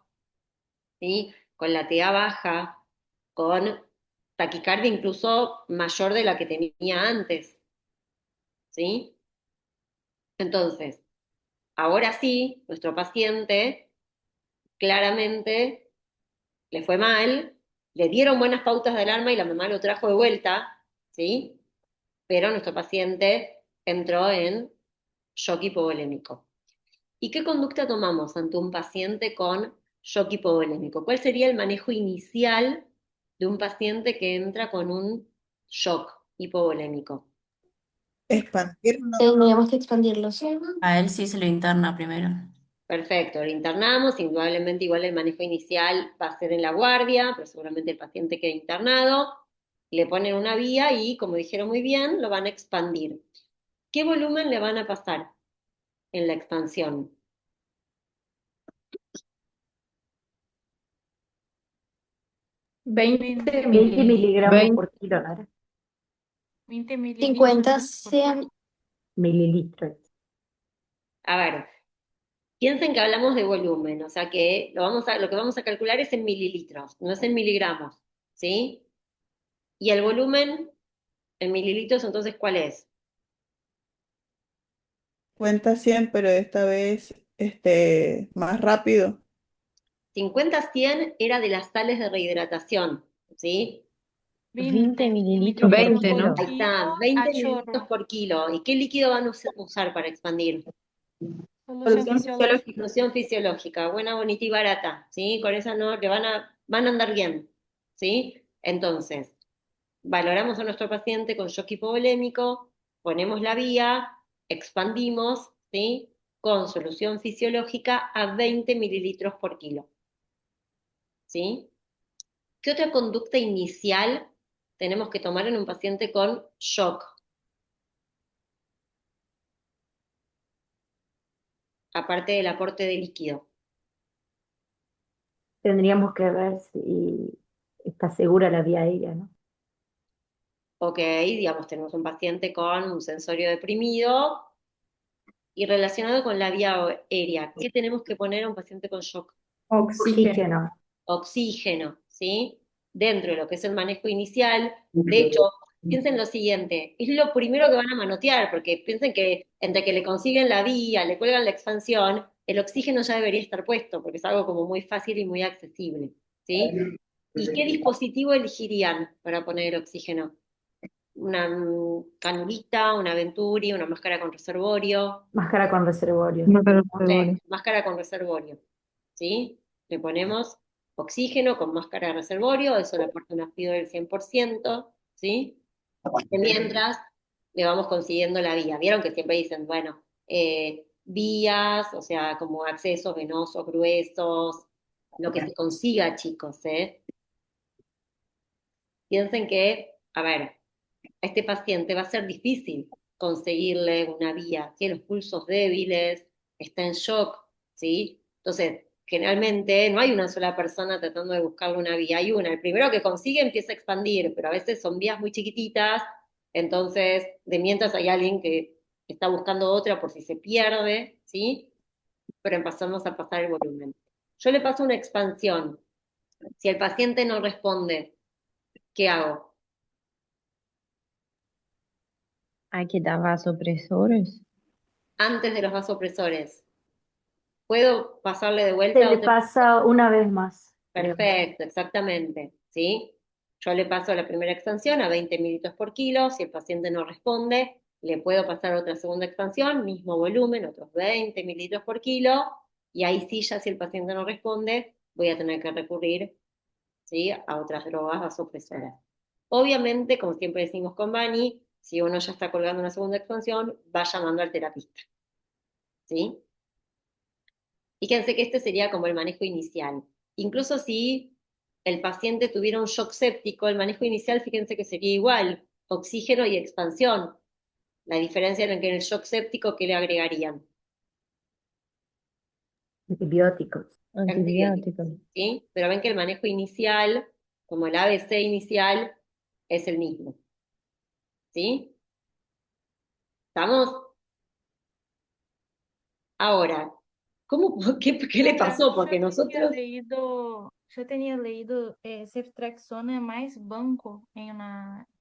¿sí? Con la TA baja, con taquicardia incluso mayor de la que tenía antes, ¿sí? Entonces, ahora sí, nuestro paciente claramente le fue mal, le dieron buenas pautas de alarma y la mamá lo trajo de vuelta, ¿sí? Pero nuestro paciente entró en shock hipovolémico. ¿Y qué conducta tomamos ante un paciente con shock hipovolémico? ¿Cuál sería el manejo inicial de un paciente que entra con un shock hipovolémico? expandirlo. Tendríamos que expandirlos. A él sí se lo interna primero. Perfecto, lo internamos, indudablemente igual el manejo inicial va a ser en la guardia, pero seguramente el paciente queda internado, le ponen una vía y, como dijeron muy bien, lo van a expandir. ¿Qué volumen le van a pasar en la expansión? 20 20, 20 miligramos 20. por kilo, ¿no era? 20 50, mililitros por 100. Mililitros. A ver, Piensen que hablamos de volumen, o sea que lo que vamos a calcular es en mililitros, no es en miligramos, ¿sí? Y el volumen en mililitros, entonces, ¿cuál es? Cuenta 100, pero esta vez más rápido. 50-100 era de las sales de rehidratación, ¿sí? 20 20 mililitros por 20, ¿no? kilo. Ahí kilo está, a 20 mililitros chorro. por kilo. ¿Y qué líquido van a usar para expandir? Solución Solución fisiológica. fisiológica. Solución fisiológica, buena, bonita y barata, ¿sí? Con esa no, que van a andar bien, ¿sí? Entonces, valoramos a nuestro paciente con shock hipovolémico, ponemos la vía, expandimos, ¿sí? Con solución fisiológica a 20 mililitros por kilo, ¿sí? ¿Qué otra conducta inicial tenemos que tomar en un paciente con shock? Aparte del aporte de líquido. Tendríamos que ver si está segura la vía aérea, ¿no? Ok, digamos, tenemos un paciente con un sensorio deprimido y relacionado con la vía aérea. ¿Qué tenemos que poner a un paciente con shock? Oxígeno. Oxígeno, ¿sí? Dentro de lo que es el manejo inicial. De hecho, piensen lo siguiente, es lo primero que van a manotear, porque piensen que entre que le consiguen la vía, le cuelgan la expansión, el oxígeno ya debería estar puesto, porque es algo como muy fácil y muy accesible, ¿sí? ¿Y qué dispositivo elegirían para poner el oxígeno? Una canulita, una Venturi, una máscara con reservorio. Máscara con reservorio. No, pero Perfecto, máscara con reservorio, ¿sí? Le ponemos oxígeno con máscara de reservorio, eso le aporta un ácido del 100%, ¿sí? Y mientras le vamos consiguiendo la vía. Vieron que siempre dicen, bueno, vías, o sea, como accesos venosos, gruesos, lo que se consiga, chicos, ¿eh? Piensen que, a ver, a este paciente va a ser difícil conseguirle una vía, tiene los pulsos débiles, está en shock, ¿sí? Entonces, generalmente no hay una sola persona tratando de buscarle una vía, hay una. El primero que consigue empieza a expandir, pero a veces son vías muy chiquititas, entonces, de mientras hay alguien que está buscando otra por si se pierde, ¿sí? Pero empezamos a pasar el volumen. Yo le paso una expansión. Si el paciente no responde, ¿qué hago? Hay que dar vasopresores. Antes de los vasopresores, ¿puedo pasarle de Se vuelta le otra? pasa una vez más, creo. Perfecto, exactamente, ¿sí? Yo le paso la primera expansión a 20 mililitros por kilo, si el paciente no responde, le puedo pasar otra segunda expansión, mismo volumen, otros 20 mililitros por kilo, y ahí sí, ya si el paciente no responde, voy a tener que recurrir, ¿sí? A otras drogas vasopresoras. Obviamente, como siempre decimos con Bani, si uno ya está colgando una segunda expansión, va llamando al terapista, ¿sí? Fíjense que este sería como el manejo inicial. Incluso si el paciente tuviera un shock séptico, el manejo inicial, fíjense que sería igual, oxígeno y expansión. La diferencia en que en el shock séptico, ¿qué le agregarían? Antibióticos. Antibióticos, Antibióticos. ¿sí? Pero ven que el manejo inicial, como el ABC inicial, es el mismo, ¿sí? ¿Estamos? Ahora, qué le Ahora, pasó? Porque nosotros... yo tenía leído ceftriaxona más banco en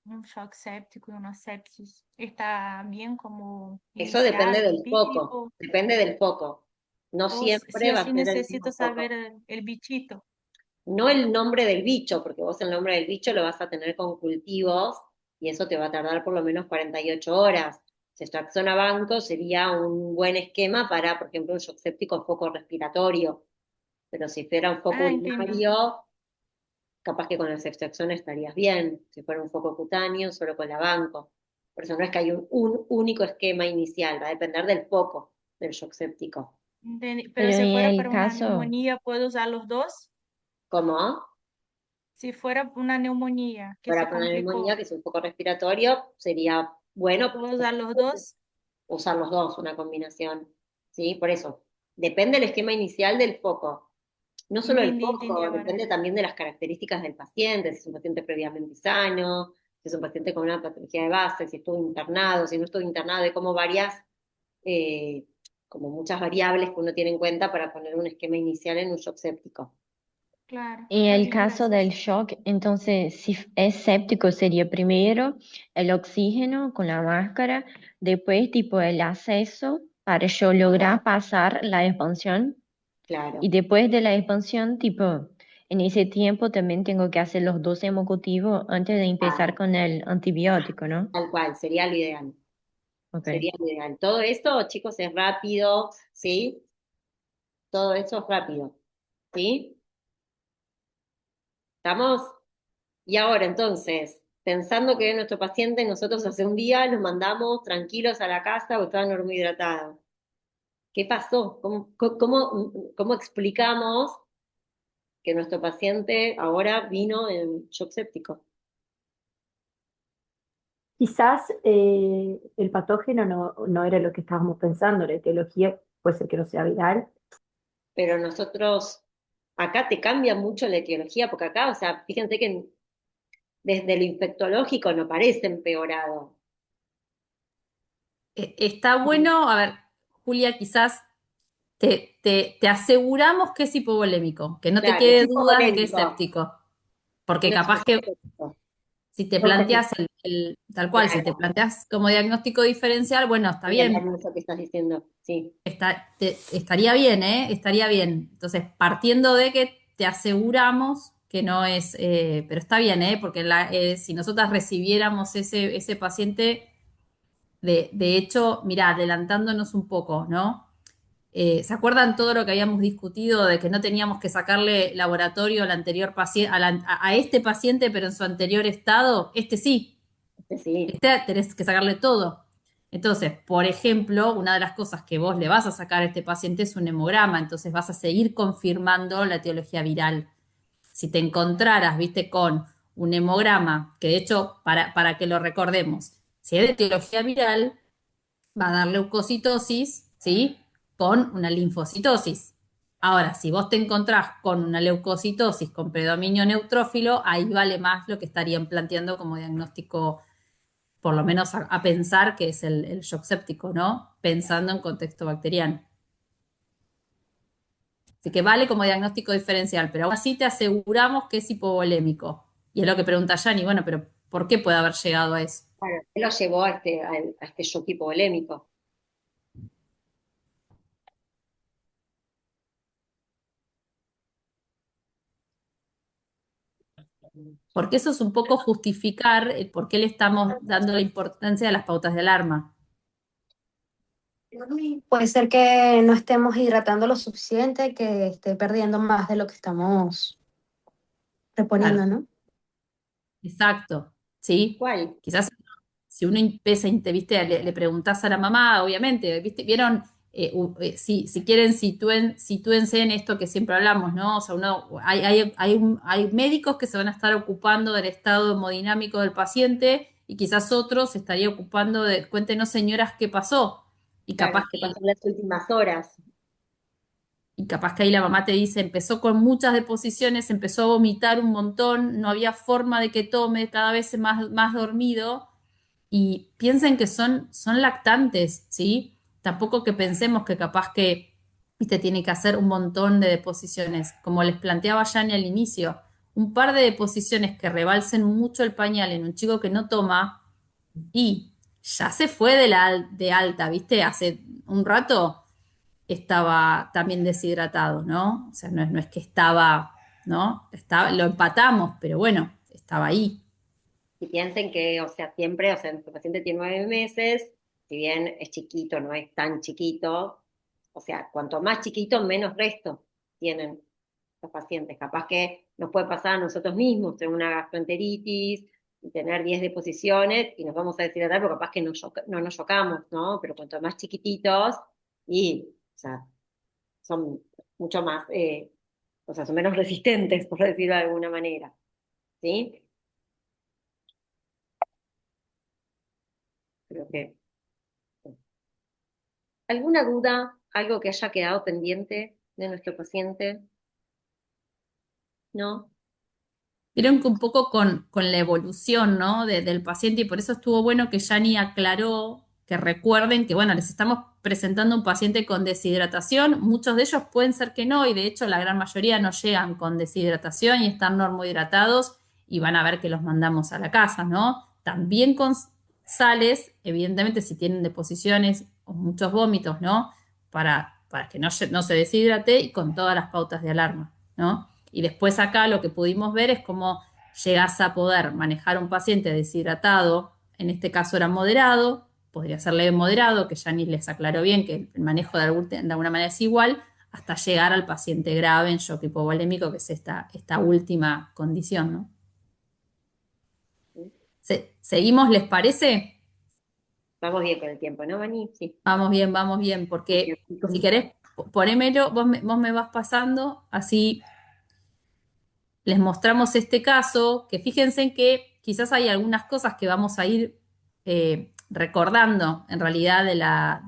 un shock séptico y una sepsis. ¿Está bien como Eso depende inicial, del foco, empírico? depende del foco. No ¿O sí siempre o va a sí ser el necesito mismo saber foco. el bichito? No el nombre del bicho, porque vos el nombre del bicho lo vas a tener con cultivos y eso te va a tardar por lo menos 48 horas. Ceftriaxona banco sería un buen esquema para, por ejemplo, un shock séptico foco respiratorio. Pero si fuera un foco Ah, entendí. urinario, capaz que con la ceftriaxona estarías bien. Si fuera un foco cutáneo, solo con la banco. Por eso no es que hay un único esquema inicial, va a depender del foco del shock séptico. Entendí. Pero Pero si en fuera el para una caso, neumonía, ¿puedo usar los dos? ¿Cómo? Si fuera una neumonía que se Para una neumonía, complicó, que es un foco respiratorio, sería bueno ¿puedo usar los dos? usar los dos, una combinación, ¿sí? Por eso, depende del esquema inicial del foco. No solo el Entendí foco, ahora. depende también de las características del paciente, si es un paciente previamente sano, si es un paciente con una patología de base, si estuvo internado, si no estuvo internado, de cómo varias como muchas variables que uno tiene en cuenta para poner un esquema inicial en un shock séptico. Claro, En está el bien, caso gracias. del shock, entonces, si es séptico, sería primero el oxígeno con la máscara, después tipo el acceso para yo lograr pasar la expansión Claro, y después de la expansión, tipo, en ese tiempo también tengo que hacer los 12 hemocultivos antes de empezar con el antibiótico, ¿no? tal cual, sería lo ideal. Ok. Sería lo ideal. Todo esto, chicos, es rápido, ¿sí? Todo eso es rápido, ¿sí? ¿Estamos? Y ahora, entonces, pensando que es nuestro paciente, nosotros hace un día los mandamos tranquilos a la casa porque estaba normohidratado. ¿Qué pasó? ¿Cómo explicamos que nuestro paciente ahora vino en shock séptico? Quizás el patógeno no era lo que estábamos pensando, la etiología puede ser que no sea viral. Pero nosotros, acá te cambia mucho la etiología, porque acá, o sea, fíjense que desde lo infectológico no parece empeorado. Está bueno, a ver, Julia, quizás te aseguramos que es hipovolémico, que no te Claro, es quede dudas de que es hipovolémico, séptico, porque no es capaz que séptico. si te Entonces, planteas tal cual, si te Claro, planteas como diagnóstico diferencial, bueno, está bien, bien, eso que estás diciendo, sí. estaría bien, ¿eh? Estaría bien. Entonces, partiendo de que te aseguramos que no es, pero está bien, ¿eh? Porque si nosotras recibiéramos ese paciente, de hecho, mira, adelantándonos un poco, ¿no? ¿Se acuerdan todo lo que habíamos discutido de que no teníamos que sacarle laboratorio al anterior paciente, a este paciente, pero en su anterior estado? Este sí, Sí, este tenés que sacarle todo. Entonces, por ejemplo, una de las cosas que vos le vas a sacar a este paciente es un hemograma, entonces vas a seguir confirmando la etiología viral. Si te encontraras, viste, con un hemograma, que de hecho, para que lo recordemos, si es de etiología viral, va a dar leucocitosis, ¿sí? Con una linfocitosis. Ahora, si vos te encontrás con una leucocitosis con predominio neutrófilo, ahí vale más lo que estarían planteando como diagnóstico, por lo menos a pensar que es el shock séptico, ¿no? Pensando en contexto bacteriano. Así que vale como diagnóstico diferencial, pero aún así te aseguramos que es hipovolémico. Y es lo que pregunta Yani, bueno, pero ¿por qué puede haber llegado a eso? claro, él lo llevó a este shock hipovolémico. Porque eso es un poco justificar el por qué le estamos dando la importancia a las pautas de alarma. Puede ser que no estemos hidratando lo suficiente, que esté perdiendo más de lo que estamos reponiendo, Claro, ¿no? exacto, ¿sí? ¿Cuál? Quizás si uno empieza, viste, le preguntás a la mamá, obviamente, ¿viste? ¿Vieron? Si quieren, sitúense en esto que siempre hablamos, ¿no? O sea, hay médicos que se van a estar ocupando del estado hemodinámico del paciente y quizás otros se estaría ocupando de, cuéntenos señoras qué pasó. Y Claro, capaz ¿qué que pasó en las últimas horas? Y capaz que ahí la mamá te dice, empezó con muchas deposiciones, empezó a vomitar un montón, no había forma de que tome, cada vez más dormido. Y piensen que son lactantes, ¿sí? Tampoco que pensemos que capaz que, viste, tiene que hacer un montón de deposiciones. Como les planteaba Yani al inicio, un par de deposiciones que rebalsen mucho el pañal en un chico que no toma y ya se fue de alta, ¿viste? Hace un rato estaba también deshidratado, ¿no? O sea, no es que estaba, ¿no? Lo empatamos, pero bueno, estaba ahí. Y piensen que, o sea, siempre, o sea, nuestro paciente tiene 9 meses, si bien es chiquito, no es tan chiquito, o sea, cuanto más chiquito, menos resto tienen los pacientes. Capaz que nos puede pasar a nosotros mismos, tener una gastroenteritis y tener 10 deposiciones y nos vamos a deshidratar, porque capaz que no nos chocamos, ¿no? Pero cuanto más chiquititos, o sea, son mucho más, o sea, son menos resistentes, por decirlo de alguna manera, ¿sí? Creo que ¿alguna duda, algo que haya quedado pendiente de nuestro paciente? ¿No? Vieron que un poco con la evolución, ¿no? del paciente, y por eso estuvo bueno que Yani aclaró que recuerden que, bueno, les estamos presentando un paciente con deshidratación. Muchos de ellos pueden ser que no, y de hecho la gran mayoría no llegan con deshidratación y están normohidratados y van a ver que los mandamos a la casa, ¿no? También con sales, evidentemente si tienen deposiciones o muchos vómitos, ¿no? Para que no se deshidrate y con todas las pautas de alarma, ¿no? Y después acá lo que pudimos ver es cómo llegás a poder manejar un paciente deshidratado, en este caso era moderado, podría ser leve moderado, que ya ni les aclaró bien que el manejo de alguna manera es igual, hasta llegar al paciente grave en shock hipovolémico, que es esta última condición, ¿no? ¿Seguimos, les parece? Vamos bien con el tiempo, ¿no, Vani? Sí. Vamos bien, porque si querés, ponémelo, vos me vas pasando, así les mostramos este caso, que fíjense en que quizás hay algunas cosas que vamos a ir recordando en realidad de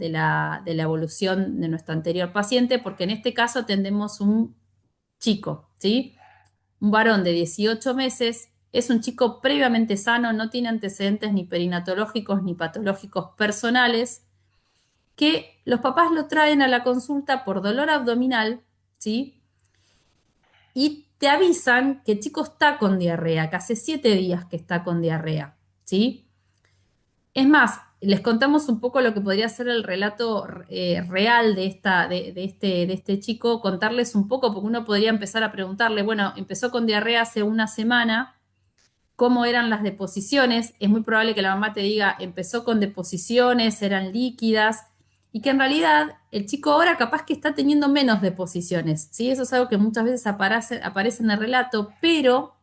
la evolución de nuestro anterior paciente, porque en este caso atendemos un chico, ¿sí? Un varón de 18 meses, es un chico previamente sano, no tiene antecedentes ni perinatológicos ni patológicos personales, que los papás lo traen a la consulta por dolor abdominal, ¿sí? Y te avisan que el chico está con diarrea, que hace 7 días que está con diarrea, ¿sí? Es más, les contamos un poco lo que podría ser el relato real de este chico, contarles un poco, porque uno podría empezar a preguntarle, bueno, empezó con diarrea hace una semana, ¿cómo eran las deposiciones? Es muy probable que la mamá te diga, empezó con deposiciones, eran líquidas, y que en realidad el chico ahora capaz que está teniendo menos deposiciones, ¿sí? Eso es algo que muchas veces aparece en el relato, pero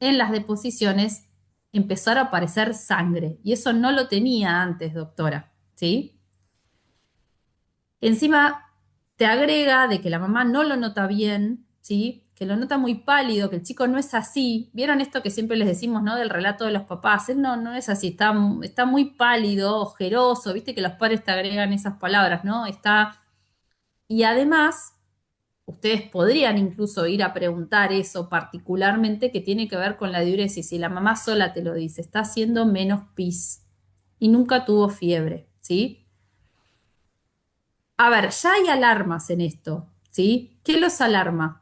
en las deposiciones empezó a aparecer sangre, y eso no lo tenía antes, doctora, ¿sí? Encima te agrega de que la mamá no lo nota bien, ¿sí? Que lo nota muy pálido, que el chico no es así. ¿Vieron esto que siempre les decimos, ¿no? Del relato de los papás. Él no es así, está muy pálido, ojeroso, viste que los padres te agregan esas palabras, ¿no? Y además, ustedes podrían incluso ir a preguntar eso particularmente que tiene que ver con la diuresis. Si la mamá sola te lo dice, está haciendo menos pis y nunca tuvo fiebre, ¿sí? A ver, ya hay alarmas en esto, ¿sí? ¿Qué los alarma?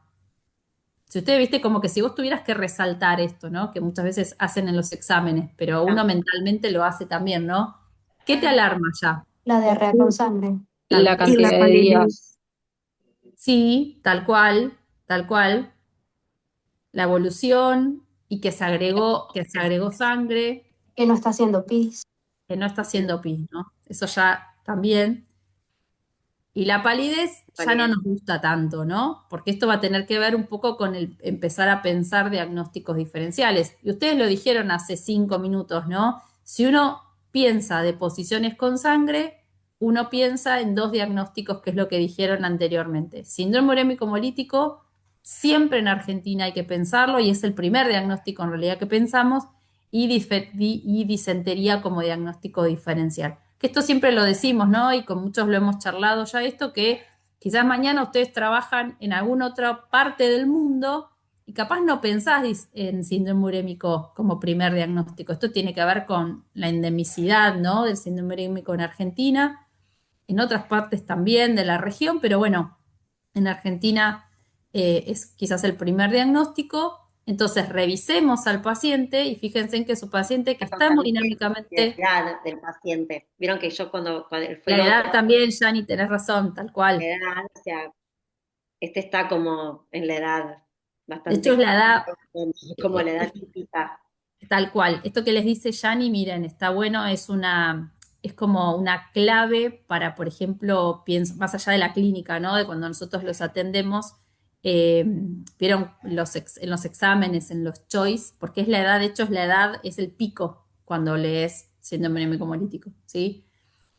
Si usted viste como que si vos tuvieras que resaltar esto, ¿no? Que muchas veces hacen en los exámenes, pero uno mentalmente lo hace también, ¿no? ¿Qué te alarma ya? La diarrea con sangre. La Y cantidad la de días. Sí, tal cual. La evolución y que se agregó sangre, Que no está haciendo pis. que no está haciendo pis, ¿no? Eso ya también. Y la palidez ya no nos gusta tanto, ¿no? Porque esto va a tener que ver un poco con el empezar a pensar diagnósticos diferenciales. Y ustedes lo dijeron hace 5 minutos, ¿no? Si uno piensa de posiciones con sangre, uno piensa en 2 diagnósticos, que es lo que dijeron anteriormente. Síndrome urémico hemolítico, siempre en Argentina hay que pensarlo, y es el primer diagnóstico en realidad que pensamos, y disentería como diagnóstico diferencial. Que esto siempre lo decimos, ¿no? Y con muchos lo hemos charlado ya esto, que quizás mañana ustedes trabajan en alguna otra parte del mundo y capaz no pensás en síndrome urémico como primer diagnóstico. Esto tiene que ver con la endemicidad, ¿no? Del síndrome urémico en Argentina, en otras partes también de la región, pero bueno, en Argentina es quizás el primer diagnóstico. Entonces revisemos al paciente y fíjense en que su paciente que está También hemodinámicamente, la edad del paciente. Vieron que yo cuando fue la el edad otro, también, Yani, tenés razón, tal cual. la edad, o sea, este está como en la edad De hecho, es bastante, la edad, como eh, la edad es- típica. tal cual. Esto que les dice Yani, miren, está bueno, es como una clave para, por ejemplo, pienso, más allá de la clínica, ¿no? De cuando nosotros los atendemos, eh, vieron en los exámenes, en los choice, porque es la edad, de hecho, es la edad, es el pico cuando lees síndrome hemolítico, ¿sí?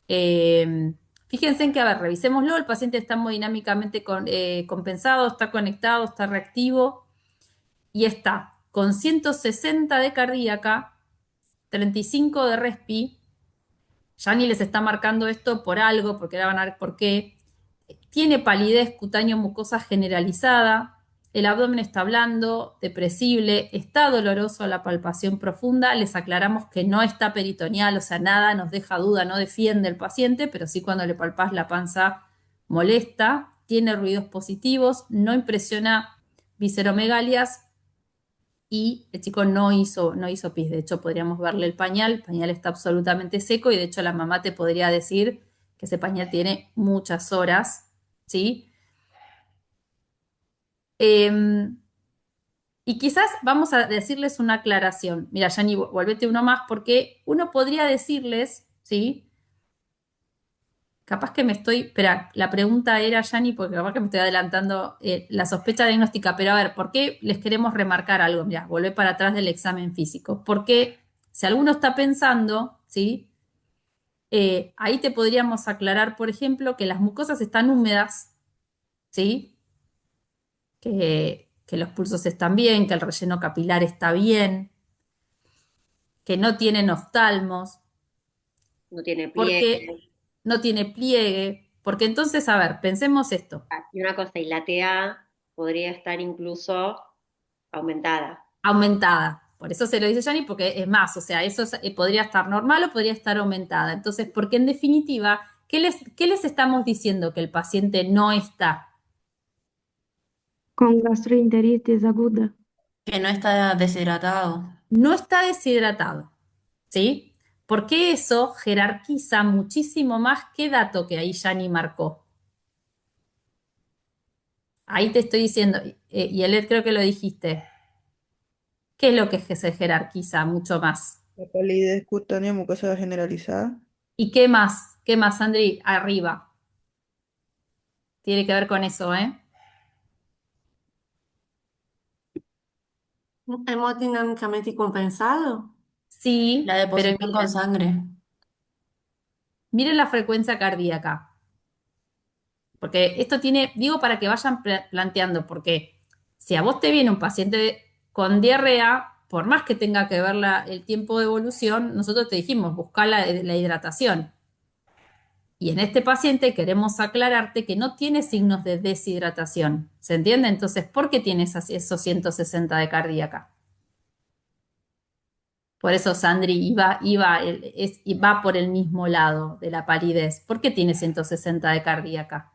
Fíjense en que, a ver, revisémoslo, el paciente está hemodinámicamente compensado, está conectado, está reactivo y está con 160 de cardíaca, 35 de respi. Ya ni les está marcando esto por algo, porque ahora van a ver por qué. Tiene palidez cutáneo mucosa generalizada, el abdomen está blando, depresible, está doloroso la palpación profunda. Les aclaramos que no está peritoneal, o sea, nada nos deja duda, no defiende el paciente, pero sí cuando le palpás la panza molesta, tiene ruidos positivos, no impresiona visceromegalias y el chico no hizo pis. De hecho, podríamos verle el pañal está absolutamente seco y de hecho la mamá te podría decir que ese pañal tiene muchas horas, ¿sí? Em, y quizás vamos a decirles una aclaración. Mira, Yani, volvete uno más, porque uno podría decirles, ¿sí? Capaz que me estoy. Espera, la pregunta era, Yani, porque capaz que me estoy adelantando la sospecha diagnóstica, pero a ver, ¿por qué les queremos remarcar algo? Mira, volvé para atrás del examen físico. Porque si alguno está pensando, ¿sí? Ahí te podríamos aclarar, por ejemplo, que las mucosas están húmedas, ¿sí? Que los pulsos están bien, que el relleno capilar está bien, que no tienen oftalmos, No tiene porque pliegue. no tiene pliegue, porque entonces, a ver, pensemos esto, Y una cosa, y la TA podría estar incluso aumentada. aumentada. Por eso se lo dice Yani, porque es más, o sea, podría estar normal o podría estar aumentada. Entonces, porque en definitiva, ¿qué les estamos diciendo que el paciente no está? Con gastroenteritis aguda. Que no está deshidratado. No está deshidratado, ¿sí? Porque eso jerarquiza muchísimo más que dato que ahí Yani marcó. Ahí te estoy diciendo, y Elet creo que lo dijiste, ¿qué es lo que se jerarquiza mucho más? La palidez cutánea mucosa generalizada. ¿Y qué más? ¿Qué más, Andri? Arriba. Tiene que ver con eso, ¿eh? Hemodinámicamente compensado. Sí, La pero deposición con sangre. miren la frecuencia cardíaca. Porque esto tiene, digo para que vayan planteando, porque si a vos te viene un paciente con diarrea, por más que tenga que ver el tiempo de evolución, nosotros te dijimos, buscar la hidratación. Y en este paciente queremos aclararte que no tiene signos de deshidratación. ¿Se entiende? Entonces, ¿por qué tiene esos 160 de cardíaca? Por eso Sandri va por el mismo lado de la palidez. ¿Por qué tiene 160 de cardíaca?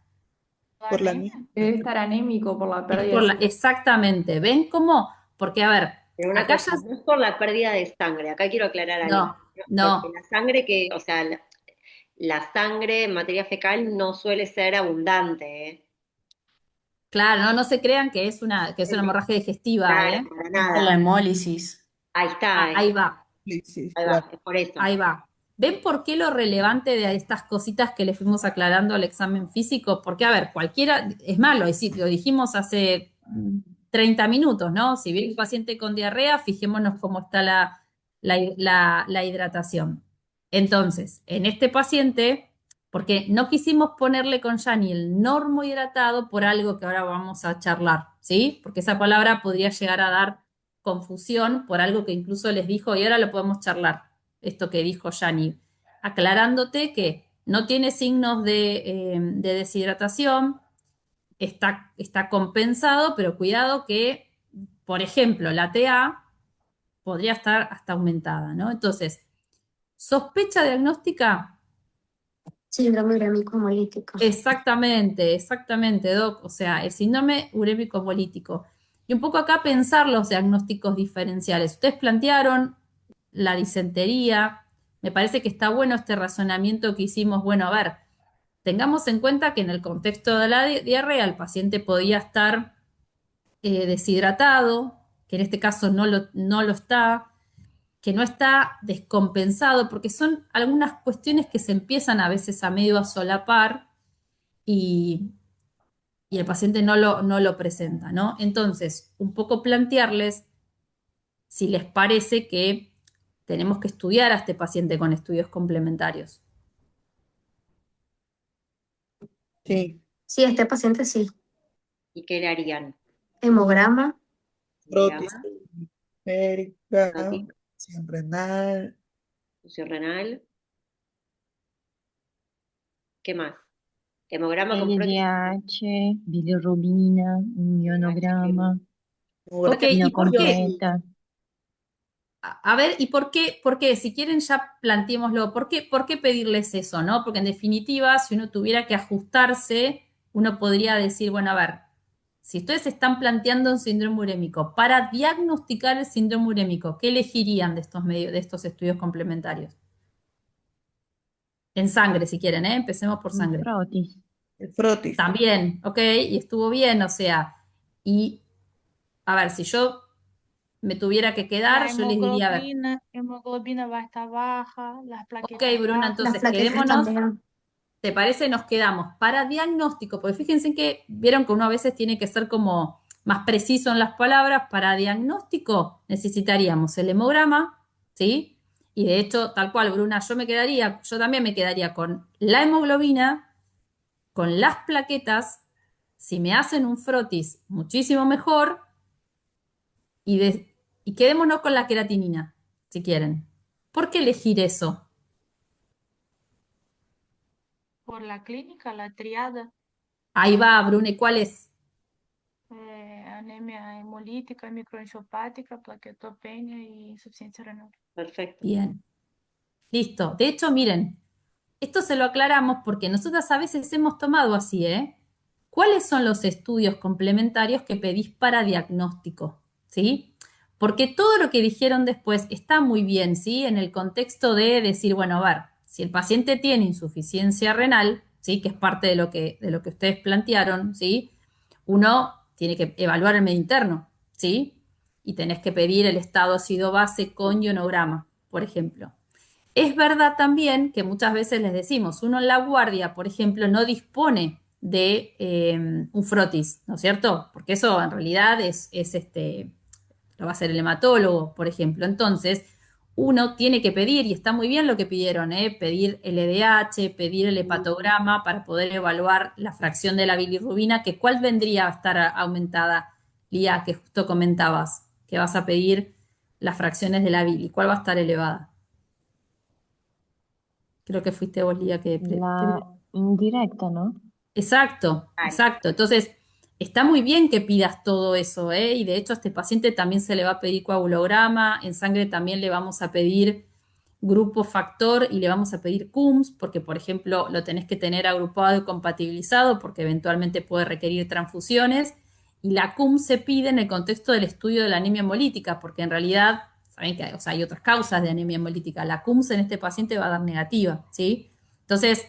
Por la Anemia. Debe estar anémico por la Es pérdida de sangre. exactamente. ¿Ven cómo? Porque, a ver, Pero una acá cosa, ya. no es por la pérdida de sangre, acá quiero aclarar algo. No, Porque no. la sangre o sea, la sangre en materia fecal no suele ser abundante, ¿eh? Claro, no se crean que es una hemorragia digestiva, Claro, ¿eh? para Es por nada. la hemólisis. Ahí está, Ahí va. Sí, sí, ahí va, claro. es por eso. Ahí va. ¿Ven por qué lo relevante de estas cositas que le fuimos aclarando al examen físico? Porque, a ver, cualquiera, es malo, lo dijimos hace 30 minutos, ¿no? Si viene un paciente con diarrea, fijémonos cómo está la hidratación. Entonces, en este paciente, porque no quisimos ponerle con Yani el normo hidratado por algo que ahora vamos a charlar, ¿sí? Porque esa palabra podría llegar a dar confusión por algo que incluso les dijo y ahora lo podemos charlar esto que dijo Yani, aclarándote que no tiene signos de deshidratación, está compensado, pero cuidado que, por ejemplo, la TA podría estar hasta aumentada, ¿no? Entonces, sospecha diagnóstica, Síndrome urémico hemolítico. exactamente, Doc, o sea, el síndrome urémico hemolítico. Y un poco acá pensar los diagnósticos diferenciales. Ustedes plantearon la disentería. Me parece que está bueno este razonamiento que hicimos. Bueno, a ver, tengamos en cuenta que en el contexto de la diarrea el paciente podía estar deshidratado, que en este caso no lo está, que no está descompensado, porque son algunas cuestiones que se empiezan a veces a medio a solapar y, y el paciente no lo presenta, ¿no? Entonces, un poco plantearles si les parece que tenemos que estudiar a este paciente con estudios complementarios. Sí. Sí, este paciente sí. ¿Y qué le harían? Hemograma, Prótesis Hemograma, esférica, prótesis, función renal, función renal. ¿Qué más? Hemograma con frotis. LDH, bilirrubina, un ionograma, Ok, una ¿y por qué? completa. A ver, ¿y por qué? Si quieren ya planteémoslo, por qué pedirles eso, no? Porque en definitiva, si uno tuviera que ajustarse, uno podría decir, bueno, a ver, si ustedes están planteando un síndrome urémico, para diagnosticar el síndrome urémico, ¿qué elegirían de estos medios, de estos estudios complementarios? En sangre, si quieren, ¿eh? Empecemos por Un sangre. frotis. El frotis. También, ok, y estuvo bien, o sea, y a ver, si yo me tuviera que quedar, La yo les diría, a ver, hemoglobina va a estar baja, las ok, plaquetas Bruna, bajas. Las entonces plaquetas quedémonos, también. ¿te parece? Nos quedamos para diagnóstico, porque fíjense que vieron que uno a veces tiene que ser como más preciso en las palabras. Para diagnóstico necesitaríamos el hemograma, ¿sí? Y de hecho, tal cual, Bruna, yo también me quedaría con la hemoglobina, con las plaquetas. Si me hacen un frotis, muchísimo mejor. Y quedémonos con la queratinina, si quieren. ¿Por qué elegir eso? Por la clínica, la triada, Ahí va, Brune, ¿cuál es? anemia hemolítica, microangiopática, plaquetopenia y insuficiencia renal. Perfecto. Bien, listo. De hecho, miren, esto se lo aclaramos porque nosotras a veces hemos tomado así, ¿eh? ¿Cuáles son los estudios complementarios que pedís para diagnóstico? ¿Sí? Porque todo lo que dijeron después está muy bien, ¿sí? En el contexto de decir, bueno, a ver, si el paciente tiene insuficiencia renal, ¿sí? Que es parte de lo que ustedes plantearon, ¿sí? Uno tiene que evaluar el medio interno, ¿sí? Y tenés que pedir el estado ácido base con ionograma, por ejemplo. Es verdad también que muchas veces les decimos, uno en la guardia, por ejemplo, no dispone de un frotis, ¿no es cierto? Porque eso en realidad lo va a hacer el hematólogo, por ejemplo. Entonces, uno tiene que pedir, y está muy bien lo que pidieron, pedir el LDH, pedir el hepatograma para poder evaluar la fracción de la bilirrubina, que cuál vendría a estar aumentada, Lía, que justo comentabas, que vas a pedir las fracciones de la bili, ¿cuál va a estar elevada? Creo que fuiste vos, Lía, que La indirecta, ¿no? Exacto, exacto. Entonces, está muy bien que pidas todo eso, ¿eh? Y de hecho a este paciente también se le va a pedir coagulograma, en sangre también le vamos a pedir grupo factor y le vamos a pedir CUMS, porque por ejemplo lo tenés que tener agrupado y compatibilizado porque eventualmente puede requerir transfusiones. Y la CUMS se pide en el contexto del estudio de la anemia hemolítica, porque en realidad, saben que o sea, hay otras causas de anemia hemolítica. La CUMS en este paciente va a dar negativa, ¿sí? Entonces,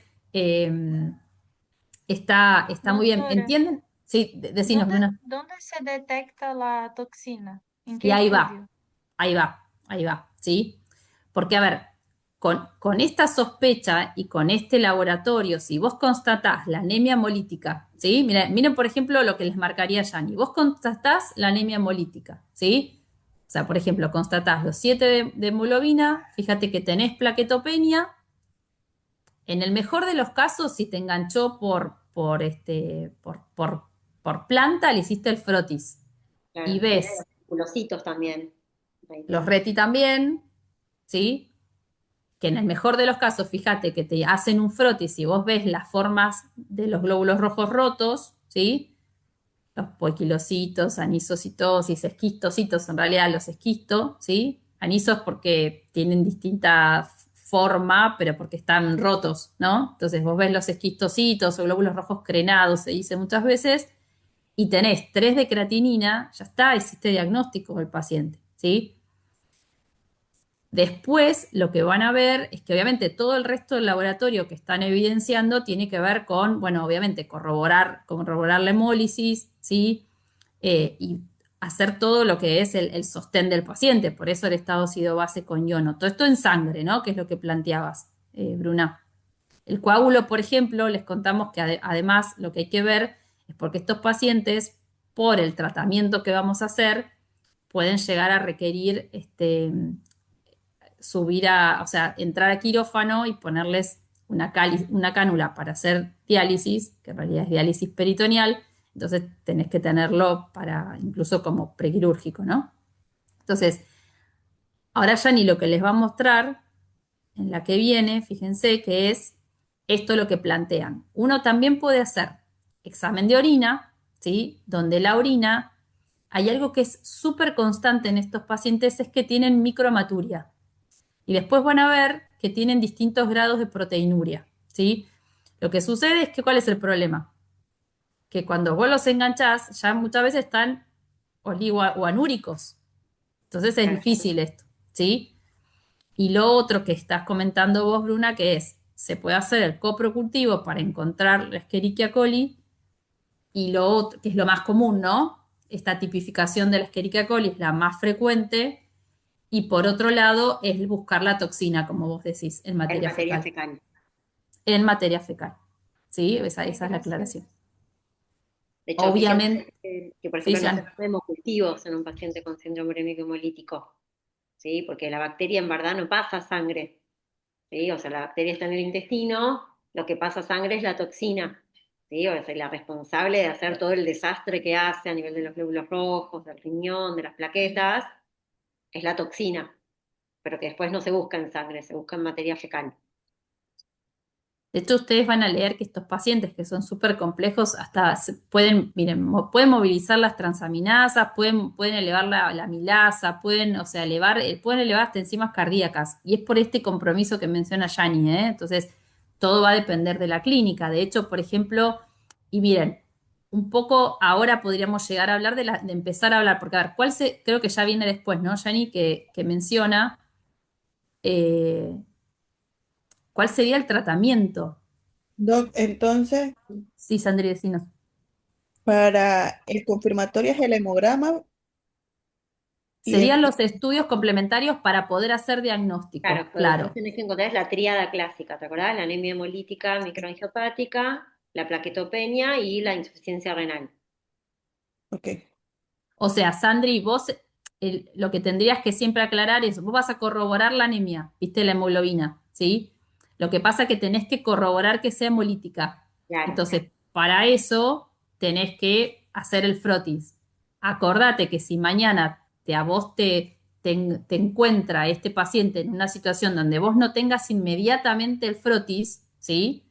está muy bien. Doctora, ¿Entienden? Sí, decinos, ¿dónde, Bruna. dónde se detecta la toxina? ¿En Y qué estudio? ahí va, ¿sí? Porque, a ver, con esta sospecha y con este laboratorio, si vos constatás la anemia hemolítica, ¿sí? Miren, por ejemplo, lo que les marcaría Yani. Vos constatás la anemia hemolítica, ¿sí? O sea, por ejemplo, constatás los 7 de hemoglobina, fíjate que tenés plaquetopenia. En el mejor de los casos, si te enganchó por planta, le hiciste el frotis. Claro. Y ves Reticulocitos también. los reti también, ¿sí? Que en el mejor de los casos, fíjate que te hacen un frotis y vos ves las formas de los glóbulos rojos rotos, ¿sí? Los poiquilocitos, anisocitosis, esquistocitos, en realidad los esquisto, ¿sí? Anisos porque tienen distinta forma, pero porque están rotos, ¿no? Entonces vos ves los esquistocitos o glóbulos rojos crenados, se dice muchas veces, y tenés 3 de creatinina, ya está, hiciste diagnóstico del paciente, ¿sí? Después, lo que van a ver es que obviamente todo el resto del laboratorio que están evidenciando tiene que ver con, bueno, obviamente corroborar la hemólisis, ¿sí? Y hacer todo lo que es el sostén del paciente, por eso el estado ácido base con iono. Todo esto en sangre, ¿no? Que es lo que planteabas, Bruna. El coágulo, por ejemplo, les contamos que además lo que hay que ver es porque estos pacientes, por el tratamiento que vamos a hacer, pueden llegar a requerir o sea, entrar a quirófano y ponerles una cánula para hacer diálisis, que en realidad es diálisis peritoneal, entonces tenés que tenerlo para incluso como prequirúrgico, ¿no? Entonces, ahora ya ni lo que les va a mostrar en la que viene, fíjense que es esto es lo que plantean. Uno también puede hacer examen de orina, ¿sí? Donde la orina, hay algo que es súper constante en estos pacientes, es que tienen microhematuria. Y después van a ver que tienen distintos grados de proteinuria, ¿sí? Lo que sucede es que, ¿cuál es el problema? Que cuando vos los enganchás, ya muchas veces están oligo- o anúricos. Entonces es difícil esto, ¿sí? Y lo otro que estás comentando vos, Bruna, que es, se puede hacer el coprocultivo para encontrar la Escherichia coli, y lo otro, que es lo más común, ¿no? Esta tipificación de la Escherichia coli es la más frecuente, y por otro lado es buscar la toxina, como vos decís, en En materia materia fecal. fecal. En materia fecal, ¿sí? Esa es la Gracias. aclaración. De hecho, Obviamente, fíjense que, por sí, ejemplo, Jan. nosotros hacemos cultivos en un paciente con síndrome urémico hemolítico, ¿sí? Porque la bacteria en verdad no pasa a sangre, ¿sí? O sea, la bacteria está en el intestino, lo que pasa a sangre es la toxina, ¿sí? O sea, la responsable de hacer todo el desastre que hace a nivel de los glóbulos rojos, del riñón, de las plaquetas, es la toxina, pero que después no se busca en sangre, se busca en materia fecal. De hecho, ustedes van a leer que estos pacientes que son súper complejos hasta pueden, miren, pueden movilizar las transaminasas, pueden elevar la milasa, pueden, o sea, pueden elevar hasta enzimas cardíacas. Y es por este compromiso que menciona Yani, ¿eh? Entonces, todo va a depender de la clínica. De hecho, por ejemplo, y miren, un poco ahora podríamos llegar a hablar de empezar a hablar, porque a ver, creo que ya viene después, ¿no, Yani? Que menciona eh, cuál sería el tratamiento. Doc, entonces, Sí, Sandri, decinos. para el confirmatorio es el hemograma y Serían después, los estudios complementarios para poder hacer Claro, diagnóstico, pues después claro. tenés que encontrar la tríada clásica, ¿te acordás? La anemia hemolítica microangiopática, la plaquetopenia y la insuficiencia renal. ok, O sea, Sandri, vos lo que tendrías que siempre aclarar es, vos vas a corroborar la anemia, viste, la hemoglobina, ¿sí? Lo que pasa es que tenés que corroborar que sea hemolítica. Claro. Entonces, para eso tenés que hacer el frotis. Acordate que si mañana a vos te encuentra este paciente en una situación donde vos no tengas inmediatamente el frotis, ¿sí?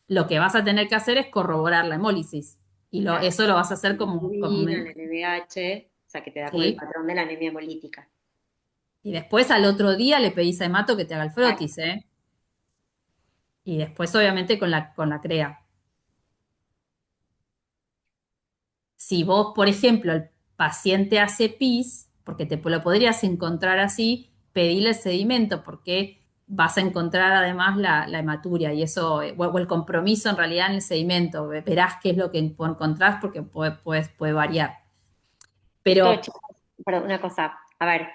Lo que vas a tener que hacer es corroborar la hemólisis. Y Claro. eso lo vas a hacer La como, bilirrubina, el NBH, o sea, que te da con el ¿sí? patrón de la anemia hemolítica. Y después al otro día le pedís a Hemato que te haga el Claro. frotis, ¿eh? Y después, obviamente, con la CREA. Si vos, por ejemplo, el paciente hace pis, porque te lo podrías encontrar así, pedile el sedimento, porque vas a encontrar además la hematuria y eso, o el compromiso en realidad en el sedimento. Verás qué es lo que encontrás porque puede variar. Esto, Pero chicos, perdón, una cosa, a ver,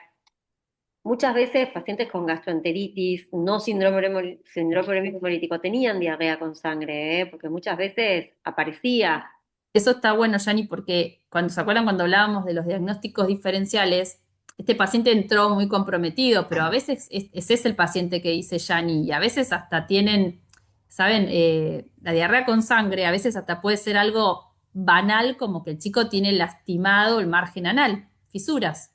muchas veces pacientes con gastroenteritis, no síndrome urémico hemolítico, tenían diarrea con sangre, ¿eh? Porque muchas veces aparecía. eso está bueno, Yani, porque cuando se acuerdan cuando hablábamos de los diagnósticos diferenciales, este paciente entró muy comprometido, pero a veces ese es el paciente que dice Yani, y a veces hasta tienen, ¿saben? La diarrea con sangre, a veces hasta puede ser algo banal, como que el chico tiene lastimado el margen anal, fisuras.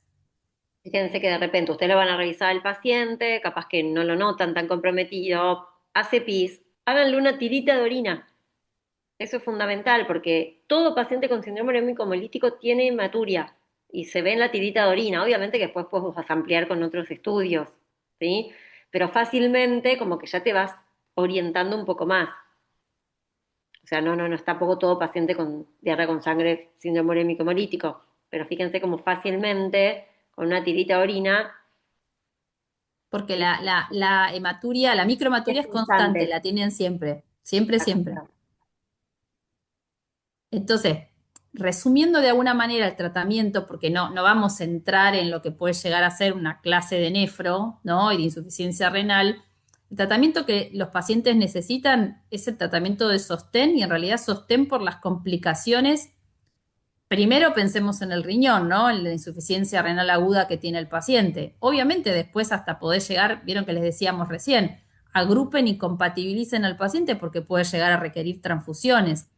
Fíjense que de repente ustedes lo van a revisar al paciente, capaz que no lo notan tan comprometido, hace pis, háganle una tirita de orina. Eso es fundamental porque todo paciente con síndrome urémico hemolítico tiene hematuria y se ve en la tirita de orina. Obviamente que después vos vas a ampliar con otros estudios, ¿sí? Pero fácilmente como que ya te vas orientando un poco más. O sea, no es tampoco todo paciente con diarrea con sangre, síndrome urémico hemolítico. Pero fíjense como fácilmente con una tirita de orina Porque la hematuria, la microhematuria es es constante, constante. la tienen siempre, siempre, siempre. Entonces, resumiendo de alguna manera el tratamiento, porque no vamos a entrar en lo que puede llegar a ser una clase de nefro, ¿no? Y de insuficiencia renal, el tratamiento que los pacientes necesitan es el tratamiento de sostén y en realidad sostén por las complicaciones. Primero pensemos en el riñón, ¿no? En la insuficiencia renal aguda que tiene el paciente. Obviamente después hasta poder llegar, vieron que les decíamos recién, agrupen y compatibilicen al paciente porque puede llegar a requerir transfusiones.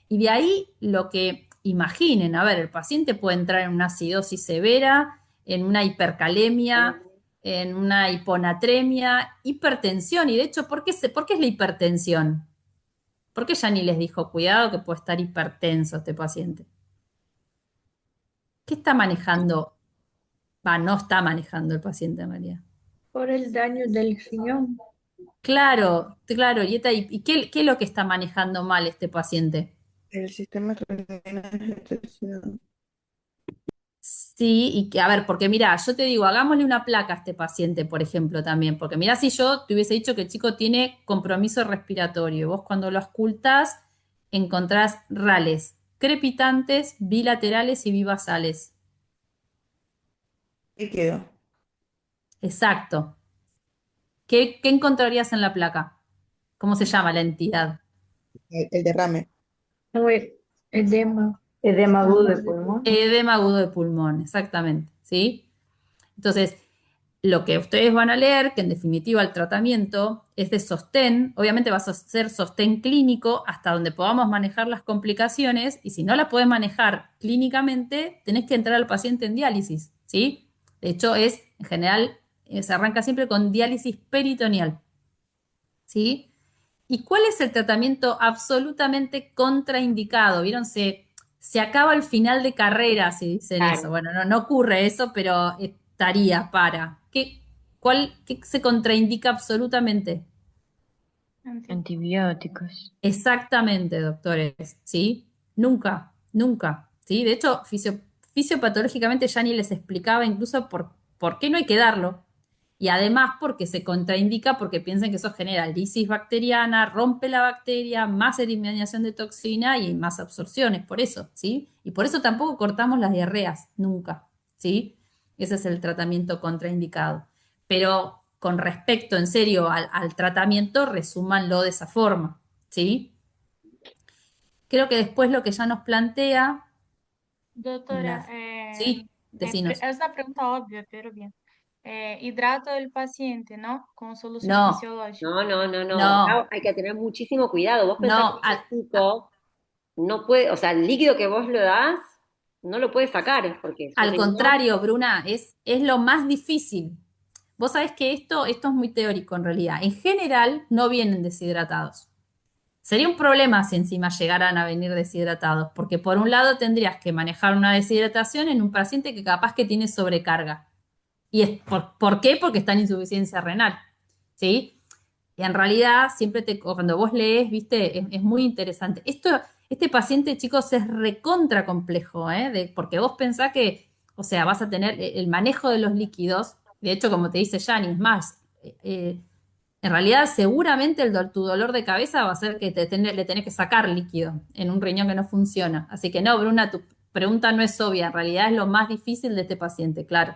Y de ahí lo que imaginen, a ver, el paciente puede entrar en una acidosis severa, en una hipercalemia, en una hiponatremia, hipertensión. Y de hecho, ¿por qué es la hipertensión? ¿Por qué Yani les dijo, cuidado que puede estar hipertenso este paciente? ¿Qué está manejando? No está manejando el paciente, María. Por el daño del riñón. Claro, claro, ¿y qué es lo que está manejando mal este paciente? El sistema renina angiotensina. Sí, y que, a ver, porque mira, yo te digo, hagámosle una placa a este paciente, por ejemplo, también, porque mira, si yo te hubiese dicho que el chico tiene compromiso respiratorio, vos cuando lo auscultás encontrás rales crepitantes, bilaterales y bivasales. Líquido. Exacto. ¿Qué encontrarías en la placa? ¿Cómo se llama la entidad? El derrame. No, edema. Edema agudo de Agudo de pulmón. Edema agudo de pulmón, exactamente, ¿sí? Entonces, lo que ustedes van a leer, que en definitiva el tratamiento es de sostén, obviamente vas a hacer sostén clínico hasta donde podamos manejar las complicaciones y si no la puedes manejar clínicamente, tenés que entrar al paciente en diálisis, ¿sí? De hecho, en general, se arranca siempre con diálisis peritoneal, ¿sí? ¿Y cuál es el tratamiento absolutamente contraindicado? ¿Vieron? Se acaba el final de carrera, si dicen eso. Claro. Bueno, no ocurre eso, pero estaría para. ¿Qué se contraindica absolutamente? Antibióticos. Exactamente, doctores, ¿sí? Nunca, nunca, ¿sí? De hecho, fisiopatológicamente ya ni les explicaba incluso por qué no hay que darlo. Y además porque se contraindica porque piensan que eso genera lisis bacteriana, rompe la bacteria, más eliminación de toxina y más absorciones, por eso, ¿sí? Y por eso tampoco cortamos las diarreas, nunca, ¿sí? Ese es el tratamiento contraindicado. Pero con respecto, en serio, al tratamiento, resúmanlo de esa forma, ¿sí? Creo que después lo que ya nos plantea en Doctora, las... Sí, decinos. es una pregunta obvia, pero bien. Hidrato el paciente, ¿no? Con solución No, fisiológica. No. no, Acá hay que tener muchísimo cuidado. Vos pensás que no. ese chico no puede, o sea, el líquido que vos le das, no lo puede sacar, porque su Al riñón. contrario, Bruna, es lo más difícil. Vos sabés que esto es muy teórico en realidad. En general no vienen deshidratados. Sería un problema si encima llegaran a venir deshidratados, porque por un lado tendrías que manejar una deshidratación en un paciente que capaz que tiene sobrecarga. ¿Y por qué? Porque está en insuficiencia renal. ¿Sí? Y en realidad, cuando vos lees, viste, es muy interesante. Este paciente, chicos, es recontra complejo, ¿eh? Porque vos pensás que, o sea, vas a tener el manejo de los líquidos. De hecho, como te dice Yani, es más, en realidad, seguramente tu dolor de cabeza va a ser que le tenés que sacar líquido en un riñón que no funciona. Así que no, Bruna, tu pregunta no es obvia. En realidad es lo más difícil de este paciente, claro.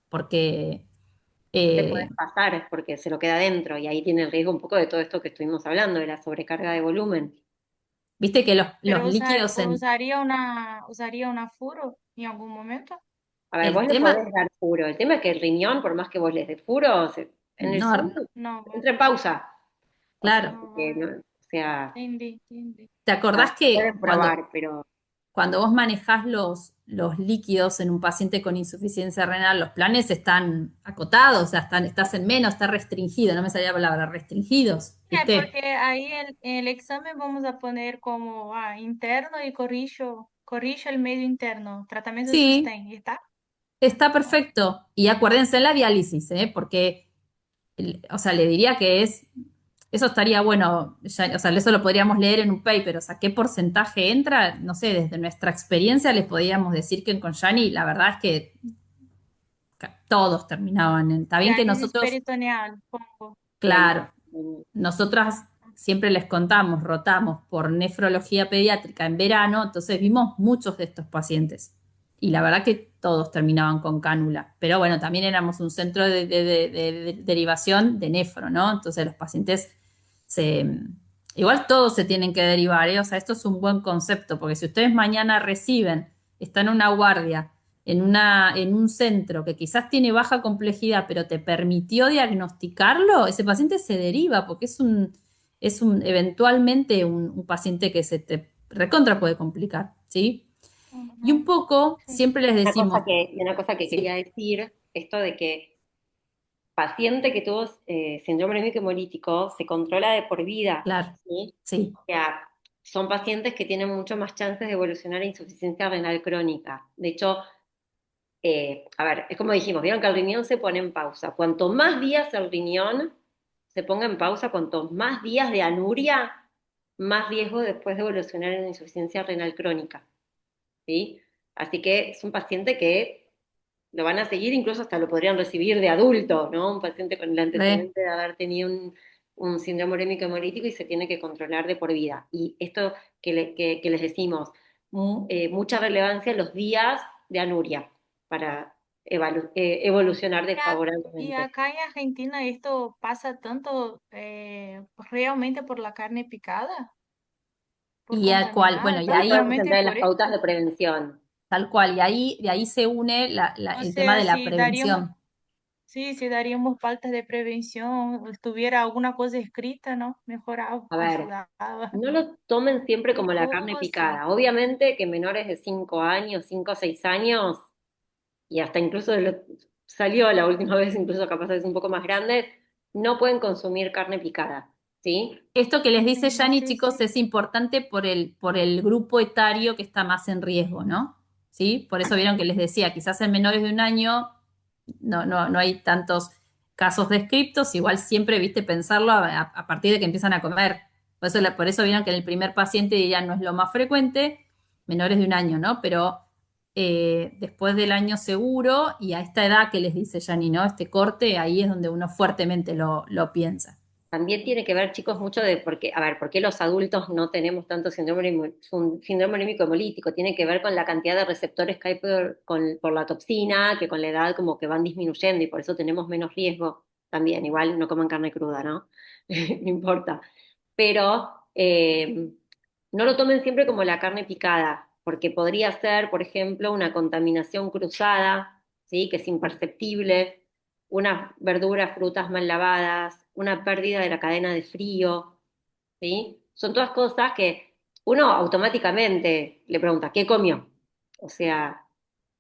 Porque Le puede eh, pasar es porque se lo queda adentro y ahí tiene el riesgo un poco de todo esto que estuvimos hablando, de la sobrecarga de volumen. viste que los Pero líquidos usaría una furo en algún momento. A ver, el vos le tema, podés dar furo. El tema es que el riñón, por más que vos les des furo, en el no, segundo No, entra en pausa. O sea, claro. no que va. o sea, Entendí. ¿Te acordás que pueden probar, pero cuando vos manejás los líquidos en un paciente con insuficiencia renal, los planes están acotados, o sea, estás en menos, está restringido, no me salía la palabra, restringidos, ¿viste? Porque ahí en el examen vamos a poner como interno y corrijo el medio interno, tratamiento de Sí, sostén, ¿está? está perfecto. Y acuérdense en la diálisis, ¿eh? Porque, o sea, le diría que eso estaría bueno, o sea, eso lo podríamos leer en un paper, o sea, ¿qué porcentaje entra? No sé, desde nuestra experiencia les podríamos decir que con Yani la verdad es que todos terminaban está bien que Diálisis nosotros, peritoneal, pongo. claro, nosotras siempre les contamos, rotamos por nefrología pediátrica en verano, entonces vimos muchos de estos pacientes. Y la verdad que todos terminaban con cánula. Pero bueno, también éramos un centro de derivación de nefro, ¿no? Entonces los pacientes se... Igual todos se tienen que derivar, ¿eh? O sea, esto es un buen concepto, porque si ustedes mañana reciben, están en una guardia, en un centro que quizás tiene baja complejidad, pero te permitió diagnosticarlo, ese paciente se deriva, porque eventualmente un paciente que se te recontra puede complicar, ¿sí? Y un poco, Sí. siempre les decimos, una cosa que quería sí, decir, esto de que paciente que tuvo síndrome hemolítico hemolítico se controla de por vida, Claro, ¿sí? sí. O sea, son pacientes que tienen mucho más chances de evolucionar a insuficiencia renal crónica. De hecho, a ver, es como dijimos, vieron que el riñón se pone en pausa. Cuanto más días el riñón se ponga en pausa, cuanto más días de anuria, más riesgo después de evolucionar en insuficiencia renal crónica, ¿sí? Así que es un paciente que lo van a seguir, incluso hasta lo podrían recibir de adulto, ¿no? Un paciente con el Re. antecedente de haber tenido un síndrome urémico hemolítico y se tiene que controlar de por vida. Y esto que les decimos, mucha relevancia en los días de anuria para evolucionar Y desfavorablemente. acá en Argentina esto pasa tanto realmente por la carne picada, por Y a cual, bueno, contaminar, y Por eso ahí, vamos a prácticamente entrar en las por pautas de esto. prevención. tal cual, y ahí, de ahí se une O el tema sea, de la si daríamos, prevención. sí, si daríamos pautas de prevención, o estuviera alguna cosa escrita, ¿no? Mejoraba, A ver, ayudaba. no lo tomen siempre como la carne Cosa. picada. Obviamente que menores de 5 años, 5 o 6 años, y hasta incluso salió la última vez, incluso capaz es un poco más grande, no pueden consumir carne picada, ¿sí? Esto que les dice Ujú, Yani, sí, chicos, sí. es importante por el grupo etario que está más en riesgo, ¿no? ¿Sí? Por eso vieron que les decía, quizás en menores de un año no hay tantos casos descriptos, igual siempre, viste, pensarlo a partir de que empiezan a comer. Por eso vieron que en el primer paciente dirían no es lo más frecuente, menores de un año, ¿no? Pero después del año seguro y a esta edad que les dice Yani, ¿no? Este corte, ahí es donde uno fuertemente lo piensa. También tiene que ver, chicos, mucho de por qué, a ver, por qué los adultos no tenemos tanto síndrome urémico hemolítico. Tiene que ver con la cantidad de receptores que hay por la toxina, que con la edad como que van disminuyendo y por eso tenemos menos riesgo también. Igual no coman carne cruda, ¿no? No importa. Pero no lo tomen siempre como la carne picada, porque podría ser, por ejemplo, una contaminación cruzada, ¿sí? Que es imperceptible, unas verduras, frutas mal lavadas, una pérdida de la cadena de frío, ¿sí? Son todas cosas que uno automáticamente le pregunta, ¿qué comió? O sea,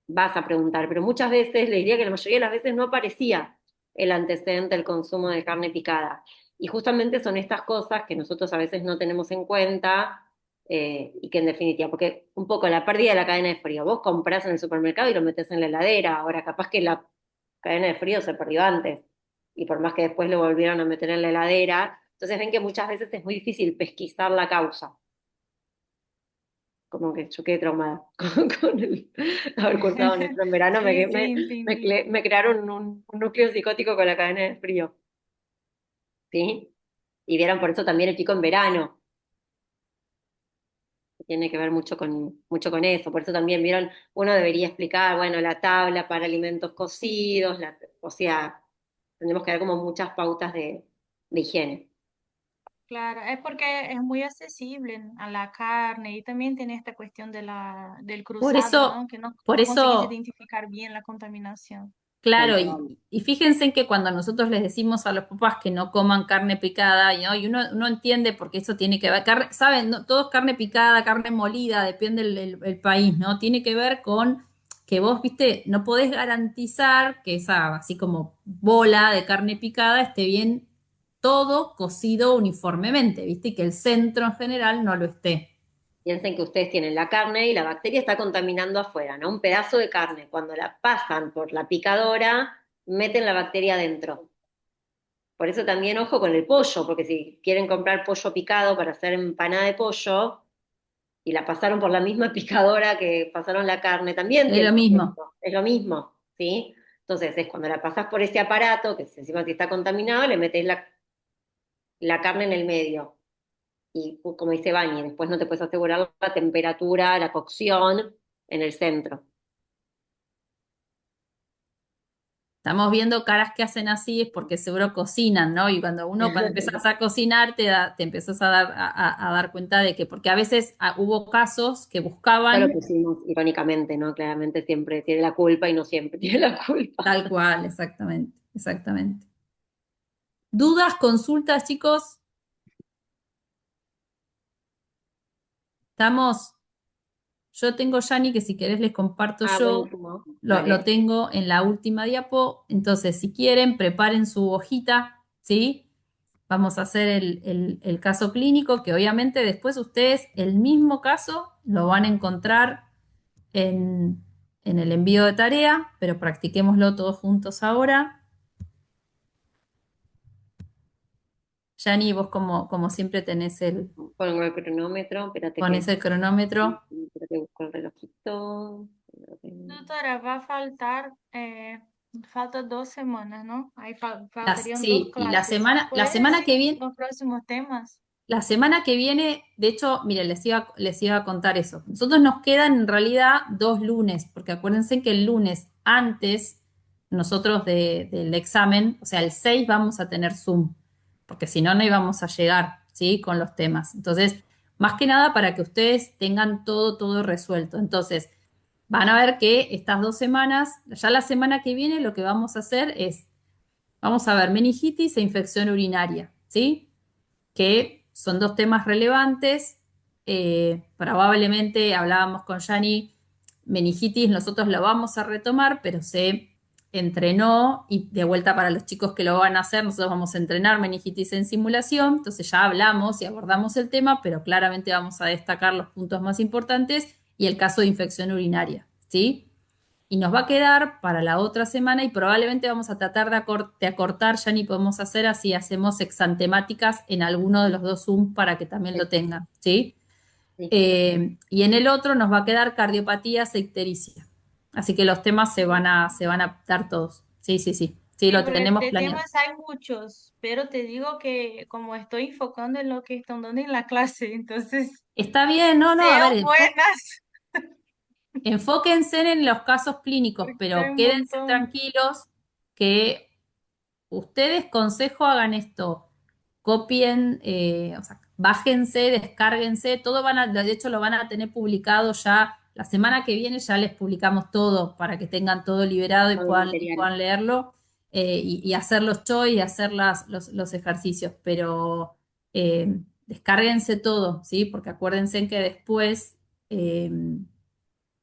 vas a preguntar, pero muchas veces, le diría que la mayoría de las veces no aparecía el antecedente del consumo de carne picada. Y justamente son estas cosas que nosotros a veces no tenemos en cuenta y que en definitiva, porque un poco la pérdida de la cadena de frío, vos comprás en el supermercado y lo metés en la heladera, ahora capaz que la cadena de frío se perdió antes y por más que después lo volvieron a meter en la heladera, entonces ven que muchas veces es muy difícil pesquisar la causa. Como que yo quedé traumada con el haber cursado neutro en verano, Sí, sí, entendí. me crearon un núcleo psicótico con la cadena de frío, ¿sí? Y vieron por eso también el pico en verano, que tiene que ver mucho con eso, por eso también vieron, uno debería explicar, bueno, la tabla para alimentos cocidos, o sea, tenemos que dar como muchas pautas de higiene. Claro, es porque es muy accesible a la carne y también tiene esta cuestión del Por cruzado, eso, ¿no? Que no, por no conseguís eso identificar bien la contaminación. Tal claro, cual. y fíjense en que cuando nosotros les decimos a los papás que no coman carne picada, ¿no? Y uno entiende porque eso tiene que ver, saben, no, todo es carne picada, carne molida, depende el país, ¿no? Tiene que ver con que vos, viste, no podés garantizar que esa, así como bola de carne picada, esté bien todo cocido uniformemente, viste, y que el centro en general no lo esté. Piensen que ustedes tienen la carne y la bacteria está contaminando afuera, ¿no? Un pedazo de carne, cuando la pasan por la picadora, meten la bacteria adentro. Por eso también ojo con el pollo, porque si quieren comprar pollo picado para hacer empanada de pollo y la pasaron por la misma picadora que pasaron la carne, también Es tiene lo mismo. riesgo. Es lo mismo, ¿sí? Entonces es cuando la pasas por ese aparato, que encima si está contaminado, le metes la carne en el medio. Y como dice Bani, después no te puedes asegurar la temperatura, la cocción en el centro. Estamos viendo caras que hacen así es porque seguro cocinan, ¿no? Y cuando empiezas a cocinar te empiezas a dar cuenta de que, porque a veces hubo casos que Ya lo buscaban pusimos irónicamente, ¿no? Claramente siempre tiene la culpa y no siempre tiene la culpa. tal cual, exactamente, exactamente. ¿Dudas, consultas, chicos? ¿Estamos? yo tengo, Yani, que si querés les comparto yo, Buenísimo. lo Dale. tengo en la última diapo, entonces si quieren, preparen su hojita, ¿sí? Vamos a hacer el caso clínico, que obviamente después ustedes el mismo caso lo van a encontrar en el envío de tarea, pero practiquémoslo todos juntos ahora. Yani, vos como siempre Pongo el cronómetro, espérate pones el cronómetro. espérate, busco el relojito. Doctora, va a faltar, falta 2 semanas, ¿no? Ahí faltarían 2 Sí, y la clases. semana ¿Puedes que decir viene, los próximos temas? la semana que viene, de hecho, miren, les iba a contar eso. Nosotros nos quedan en realidad 2 lunes, porque acuérdense que el lunes antes, nosotros del examen, o sea, el 6 vamos a tener Zoom, porque si no, no íbamos a llegar, ¿sí? Con los temas. Entonces, más que nada para que ustedes tengan todo resuelto. Entonces, van a ver que estas 2 semanas, ya la semana que viene, lo que vamos a hacer es, vamos a ver meningitis e infección urinaria, ¿sí? Que son 2 temas relevantes. Probablemente hablábamos con Yani, meningitis nosotros lo vamos a retomar, pero se entrenó y de vuelta para los chicos que lo van a hacer, nosotros vamos a entrenar meningitis en simulación, entonces ya hablamos y abordamos el tema, pero claramente vamos a destacar los puntos más importantes y el caso de infección urinaria, ¿sí? Y nos va a quedar para la otra semana y probablemente vamos a tratar de acortar, ya ni podemos hacer así, hacemos exantemáticas en alguno de los 2 Zoom para que también lo tengan, ¿sí? Sí. Y en el otro nos va a quedar cardiopatías e ictericia. Así que los temas se van a dar todos. Sí, sí, sí. Sí, Sí, lo porque tenemos de planeado. temas hay muchos, pero te digo que como estoy enfocando en lo que están dando en la clase, entonces Está bien, no, no, a sean ver, buenas, enfóquense en los casos clínicos, porque hay pero un quédense montón. tranquilos que ustedes, consejo, hagan esto. Copien, o sea, bájense, descárguense, todo de hecho lo van a tener publicado ya, la semana que viene ya les publicamos todo para que tengan todo liberado y Todo el y material. puedan leerlo y hacer los choy y hacer los ejercicios, pero descárguense todo, ¿sí? Porque acuérdense que después, eh,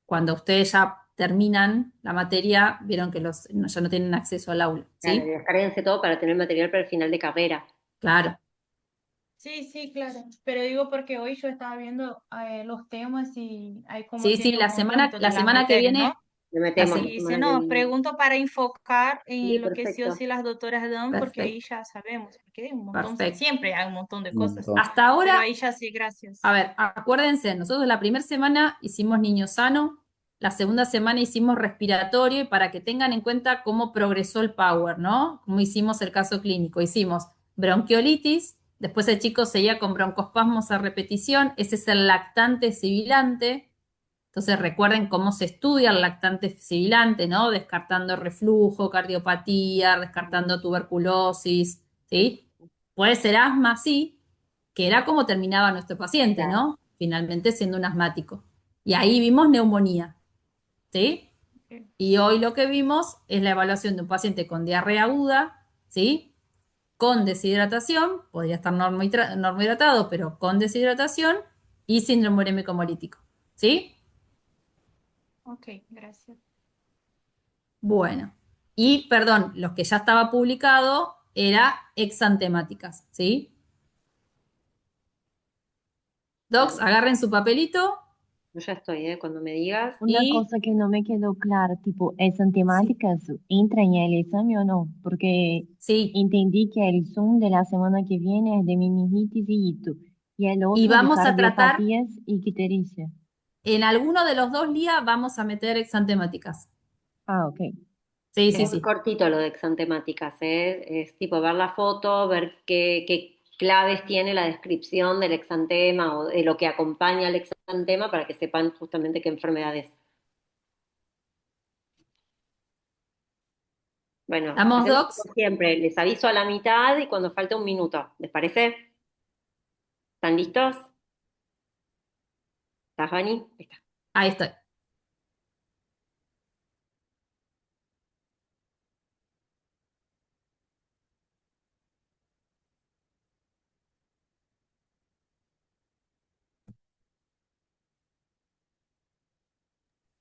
cuando ustedes ya terminan la materia, vieron que ya no tienen acceso al aula, Claro, ¿sí? descárguense todo para tener material para el final de carrera. Claro. Sí, sí, claro, pero digo porque hoy yo estaba viendo los temas y hay como Sí, sí, tiene un montón la de las semana que materias, ¿no? viene, Le la metemos se- la Y si semana que no, viene. pregunto para enfocar Sí, en lo que sí o perfecto. sí las doctoras dan, porque ahí perfecto, ya sabemos, porque hay un montón, perfecto. siempre hay un montón de Un cosas, montón. Hasta pero ahora, ahí ya sí, gracias. a ver, acuérdense, nosotros la primera semana hicimos niño sano, la segunda semana hicimos respiratorio y para que tengan en cuenta cómo progresó el Power, ¿no? Cómo hicimos el caso clínico. Hicimos bronquiolitis, después el chico seguía con broncoespasmos a repetición, ese es el lactante sibilante. Entonces recuerden cómo se estudia el lactante sibilante, ¿no? Descartando reflujo, cardiopatía, descartando tuberculosis, ¿sí? Puede ser asma, sí, que era como terminaba nuestro paciente, Claro. ¿no? Finalmente siendo un asmático. Y ahí vimos neumonía, ¿sí? Ok. Y hoy lo que vimos es la evaluación de un paciente con diarrea aguda, ¿sí? Con deshidratación, podría estar normohidratado, pero con deshidratación y síndrome urémico hemolítico, ¿sí? Ok, gracias. Bueno, y perdón, los que ya estaba publicado era exantemáticas, ¿sí? Docs, Dale. agarren su papelito Yo ya estoy, ¿eh? Cuando me digas. Una y cosa que no me quedó clara, tipo, ¿esas sí, temáticas entran en el examen o no? Porque sí. entendí que el Zoom de la semana que viene es de meningitis y hito, y el Y otro de vamos a tratar, cardiopatías y ictericia. en alguno de los 2 días vamos a meter exantemáticas. Ah, ok. Sí, Es sí, muy sí. cortito lo de exantemáticas, ¿eh? Es tipo ver la foto, ver qué claves tiene la descripción del exantema o de lo que acompaña al exantema para que sepan justamente qué enfermedad es. Bueno, ¿Estamos, hacemos Docs? como siempre, les aviso a la mitad y cuando falte un minuto, ¿les parece? ¿Están listos? ¿Estás, Vani? Ahí está. Ahí estoy.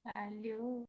Salió.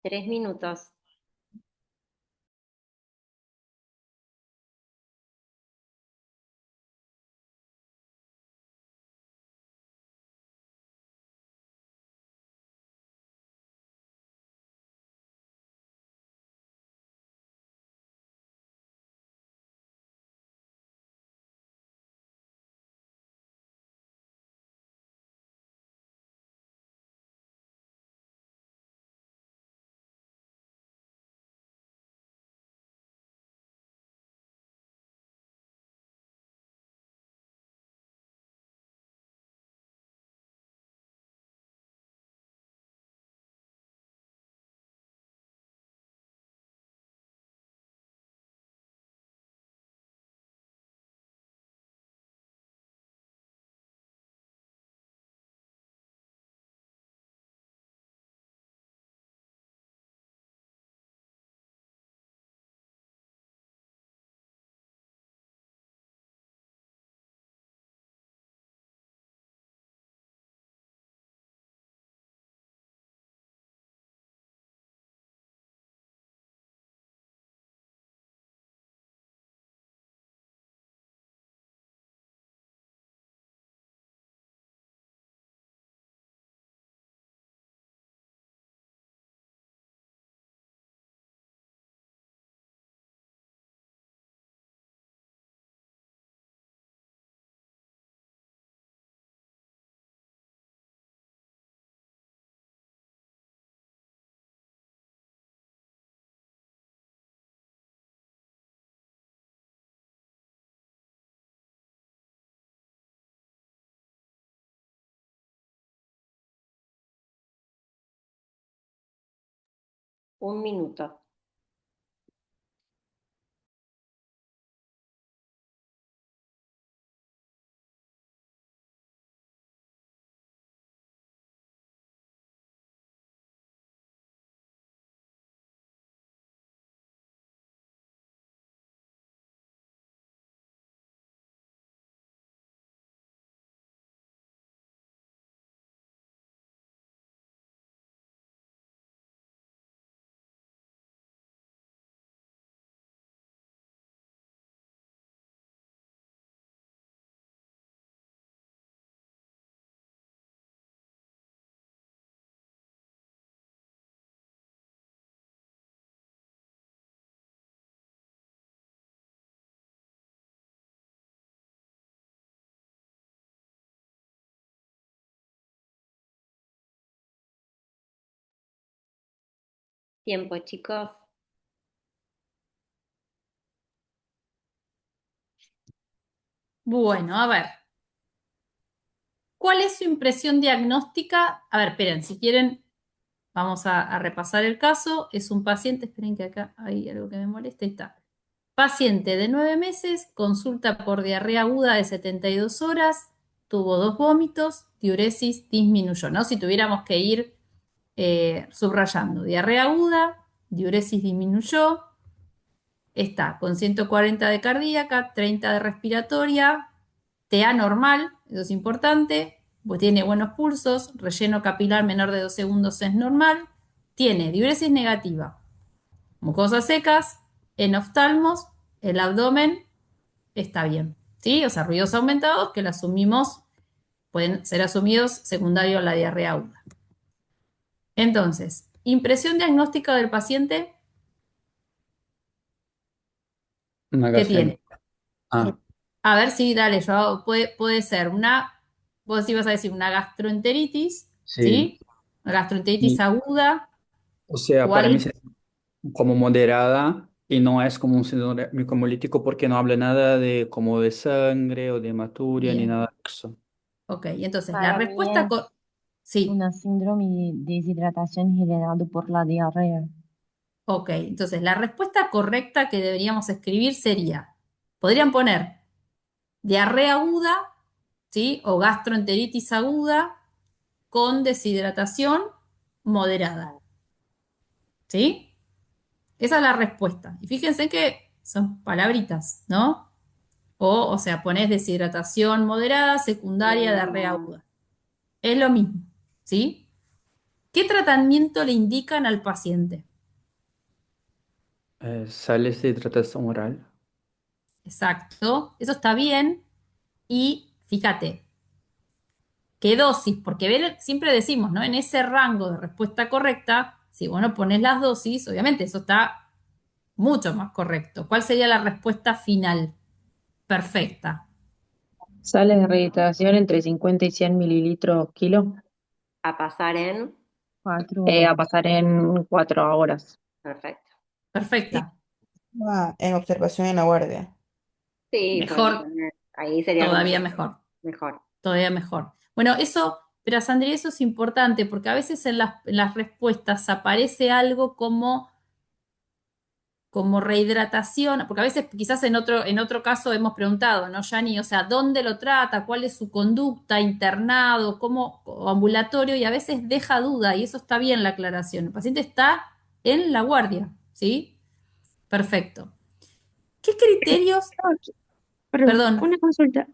Tres minutos. Un minuto. Tiempo, chicos. Bueno, a ver. ¿Cuál es su impresión diagnóstica? A ver, esperen, si quieren, vamos a repasar el caso. Es un paciente, esperen que acá hay algo que me molesta, ahí está. Paciente de 9 meses, consulta por diarrea aguda de 72 horas, tuvo 2 vómitos, diuresis disminuyó, ¿no? Si tuviéramos que ir subrayando, diarrea aguda, diuresis disminuyó, está con 140 de cardíaca, 30 de respiratoria, TA normal, eso es importante, pues tiene buenos pulsos, relleno capilar menor de 2 segundos es normal, tiene diuresis negativa, mucosas secas, en oftalmos, el abdomen está bien, ¿sí? O sea, ruidos aumentados que lo asumimos, pueden ser asumidos secundario a la diarrea aguda. Entonces, impresión diagnóstica del paciente, Una ¿qué tiene? Ah, A ver si, dale, puede ser vos ibas a decir una gastroenteritis, sí. ¿sí? Una gastroenteritis Y, aguda o sea, o para mí algo, es como moderada y no es como un síndrome micomolítico porque no habla nada de como de sangre o de hematuria ni bien, nada de eso. ok. Entonces, la Para mí respuesta, es sí, una síndrome de deshidratación generado por la diarrea. ok. Entonces, la respuesta correcta que deberíamos escribir sería, podrían poner diarrea aguda, ¿sí? O gastroenteritis aguda con deshidratación moderada, ¿sí? Esa es la respuesta. Y fíjense que son palabritas, ¿no? O sea, ponés deshidratación moderada, secundaria, diarrea aguda. Es lo mismo, ¿sí? ¿Qué tratamiento le indican al paciente? Sales de hidratación oral. Exacto, eso está bien. Y fíjate, ¿qué dosis? Porque siempre decimos, ¿no? En ese rango de respuesta correcta, si vos no pones las dosis, obviamente eso está mucho más correcto. ¿Cuál sería la respuesta final? Perfecta. Sales de rehidratación entre 50 y 100 mililitros kilo, A pasar en. a pasar en 4 horas. Perfecto. Perfecta. En observación en la guardia. Sí, podemos Mejor, poner. Ahí sería como todavía mejor. mejor. Todavía mejor. Bueno, eso, pero Sandri, eso es importante porque a veces en las respuestas aparece algo como rehidratación, porque a veces quizás en otro caso hemos preguntado, ¿no, Yani? O sea, ¿dónde lo trata? ¿Cuál es su conducta? ¿Internado? ¿Cómo? O ambulatorio, y a veces deja duda, y eso está bien la aclaración. El paciente está en la guardia, ¿sí? Perfecto. ¿Qué criterios? Perdón, Perdón. una consulta.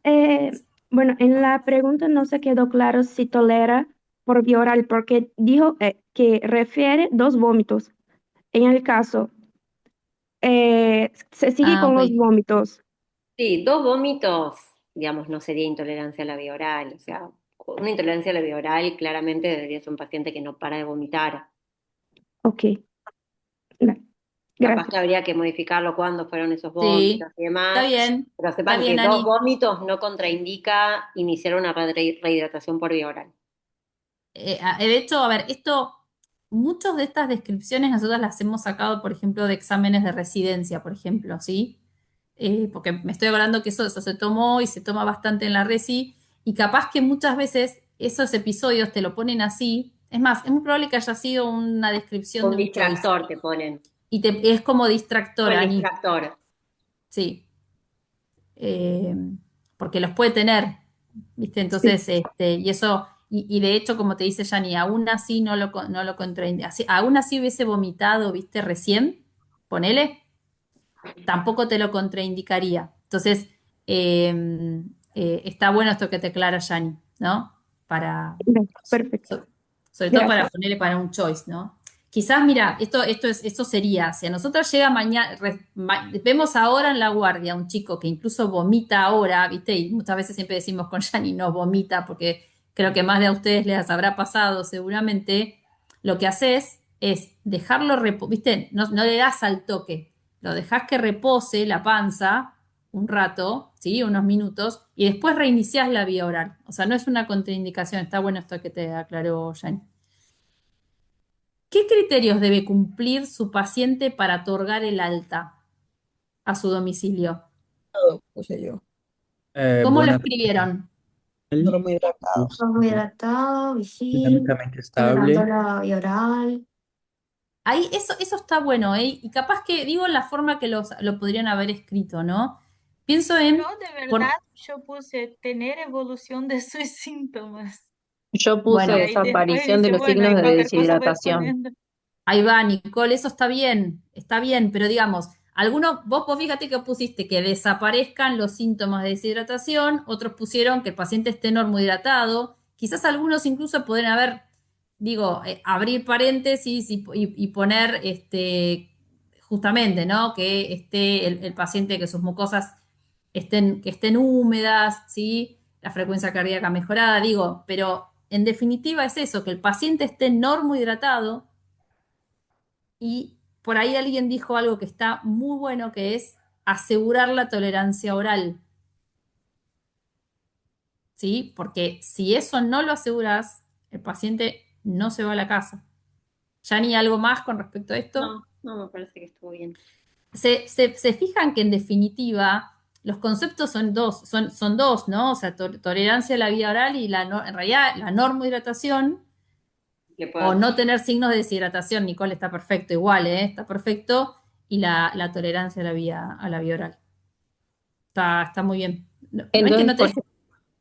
Bueno, en la pregunta no se quedó claro si tolera por vía oral, porque dijo que refiere 2 vómitos. En el caso, se sigue Ah, con los ok. vómitos. Sí, 2 vómitos, digamos, no sería intolerancia a la vía oral. O sea, una intolerancia a la vía oral claramente debería ser un paciente que no para de vomitar. Ok, vale, Capaz que gracias. habría que modificarlo cuando fueron esos Sí, vómitos y demás. Pero está sepan que bien, dos Ani. vómitos no contraindica iniciar una rehidratación por vía oral. De hecho, a ver, muchas de estas descripciones nosotros las hemos sacado, por ejemplo, de exámenes de residencia, por ejemplo, ¿sí? Porque me estoy acordando que eso se tomó y se toma bastante en la resi, y capaz que muchas veces esos episodios te lo ponen así. Es más, es muy probable que haya sido una descripción Un de un choice. distractor te ponen. Y es como O distractor, el Ani. distractor. Sí. eh, Porque los puede tener, ¿viste? Sí, Entonces, y eso, y de hecho, como te dice Yani, aún así no lo contraindica. Aún así hubiese vomitado, ¿viste? Recién, ponele, tampoco te lo contraindicaría. Entonces, está bueno esto que te aclara Yani, ¿no? Para, perfecto. sobre todo para Gracias. ponerle para un choice, ¿no? Quizás, mira, esto sería, si a nosotros llega mañana, vemos ahora en la guardia un chico que incluso vomita ahora, ¿viste? Y muchas veces siempre decimos con Yani no vomita, porque creo que más de a ustedes les habrá pasado seguramente. Lo que haces es dejarlo, ¿viste? No le das al toque, lo dejas que repose la panza un rato, ¿sí? Unos minutos, y después reiniciás la vía oral. O sea, no es una contraindicación, está bueno esto que te aclaró Yani. ¿Qué criterios debe cumplir su paciente para otorgar el alta a su domicilio? Todo puse yo. ¿Cómo lo Buena escribieron? Normohidratado. Carbohidratado, vigil, dinámicamente tolerando estable. la vía oral. Ahí eso está bueno, ¿eh? Y capaz que digo la forma que lo podrían haber escrito, ¿no? Pienso en, Yo de verdad, yo puse tener evolución de sus síntomas. Yo puse Y bueno, ahí después desaparición de dice, los bueno, signos y de cualquier cosa voy deshidratación. poniendo. ahí va, Nicole, eso está bien, pero digamos, vos fíjate que pusiste que desaparezcan los síntomas de deshidratación, otros pusieron que el paciente esté normohidratado, quizás algunos incluso pueden haber, digo, abrir paréntesis y poner justamente, ¿no? Que esté el paciente, que sus mucosas que estén húmedas, ¿sí? La frecuencia cardíaca mejorada, digo, pero en definitiva es eso, que el paciente esté normohidratado. Y por ahí alguien dijo algo que está muy bueno, que es asegurar la tolerancia oral, ¿sí? Porque si eso no lo aseguras, el paciente no se va a la casa. ¿Ya ni algo más con respecto a esto? No, no me parece que estuvo bien. Se fijan que en definitiva los conceptos son dos, ¿no? O sea, tolerancia a la vía oral y en realidad la normohidratación Le o puedo- no tener signos de deshidratación. Nicole, está perfecto, igual, ¿eh? Está perfecto. Y la tolerancia a la vía oral. Está muy bien. No es que Entonces, no te...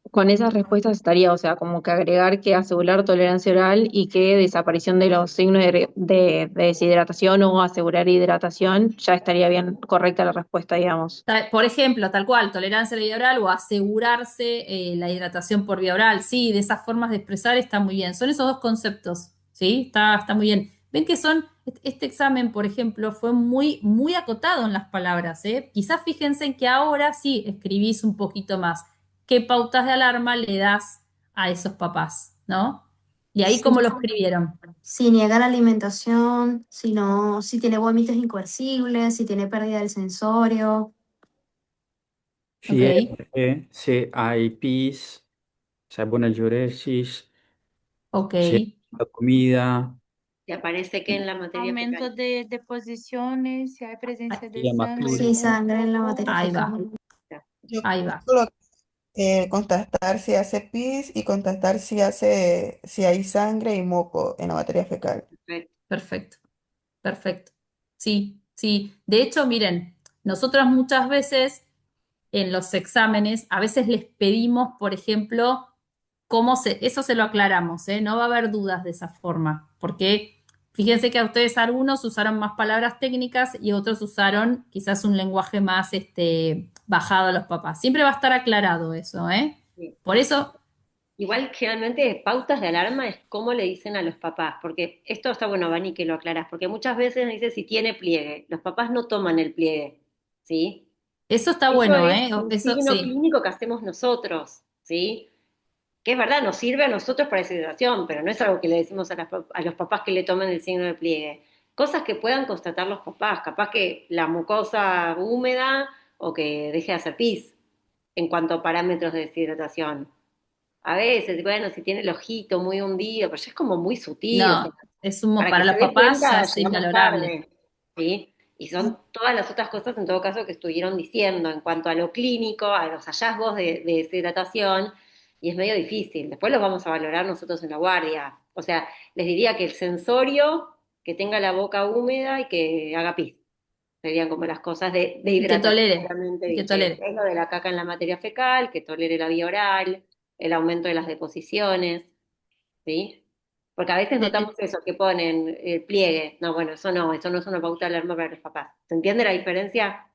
con esas respuestas estaría, o sea, como que agregar que asegurar tolerancia oral y que desaparición de los signos de deshidratación o asegurar hidratación, ya estaría bien correcta la respuesta, digamos. Por ejemplo, tal cual, tolerancia a la vía oral o asegurarse la hidratación por vía oral. Sí, de esas formas de expresar está muy bien. Son esos dos conceptos, ¿sí? Está muy bien. Ven que este examen, por ejemplo, fue muy acotado en las palabras, ¿eh? Quizás fíjense en que ahora sí escribís un poquito más. ¿Qué pautas de alarma le das a esos papás, ¿no? Y ahí Sí. cómo lo escribieron. Si niega la alimentación, si no, si tiene vómitos incoercibles, si tiene pérdida del sensorio. Ok, Se hay pis, se hay buena diuresis, ok. se hay la comida, Te aparece que en la materia Aumento fecal. de posiciones, si hay presencia de pastilla sangre Sí, hematuria. o sangre en la poco. materia Ahí va, fecal. Yo ahí va. solo contestar si hace pis y contestar si hay sangre y moco en la materia fecal. Perfecto. Perfecto. Perfecto. Sí, sí. De hecho, miren, nosotros muchas veces en los exámenes, a veces les pedimos, por ejemplo, eso se lo aclaramos, ¿eh? No va a haber dudas de esa forma, porque fíjense que a ustedes algunos usaron más palabras técnicas y otros usaron quizás un lenguaje más bajado a los papás. Siempre va a estar aclarado eso, ¿eh? Sí. Por eso, Igual generalmente pautas de alarma es cómo le dicen a los papás, porque esto está bueno, Vani, que lo aclaras, porque muchas veces nos dice si tiene pliegue. Los papás no toman el pliegue, ¿sí? eso está Eso bueno, es ¿eh? un Eso signo sí. clínico que hacemos nosotros, ¿sí? Que es verdad, nos sirve a nosotros para deshidratación, pero no es algo que le decimos a los papás que le tomen el signo de pliegue. Cosas que puedan constatar los papás, capaz que la mucosa húmeda o que deje de hacer pis en cuanto a parámetros de deshidratación. A veces, bueno, si tiene el ojito muy hundido, pero ya es como muy sutil, o sea, No, para que para se los dé papás ya cuenta, es llegamos invalorable. tarde, ¿sí? Y son todas las otras cosas, en todo caso, que estuvieron diciendo en cuanto a lo clínico, a los hallazgos de deshidratación, y es medio difícil. Después los vamos a valorar nosotros en la guardia. O sea, les diría que el sensorio, que tenga la boca húmeda y que haga pis. Serían como las cosas de Y que hidratación tolere, propiamente y que dicho. Y tolere. después lo de la caca en la materia fecal, que tolere la vía oral, el aumento de las deposiciones, ¿sí? Porque a veces De- notamos eso, que ponen pliegue. No, bueno, eso no es una pauta de alarma para los papás. ¿Se entiende la diferencia?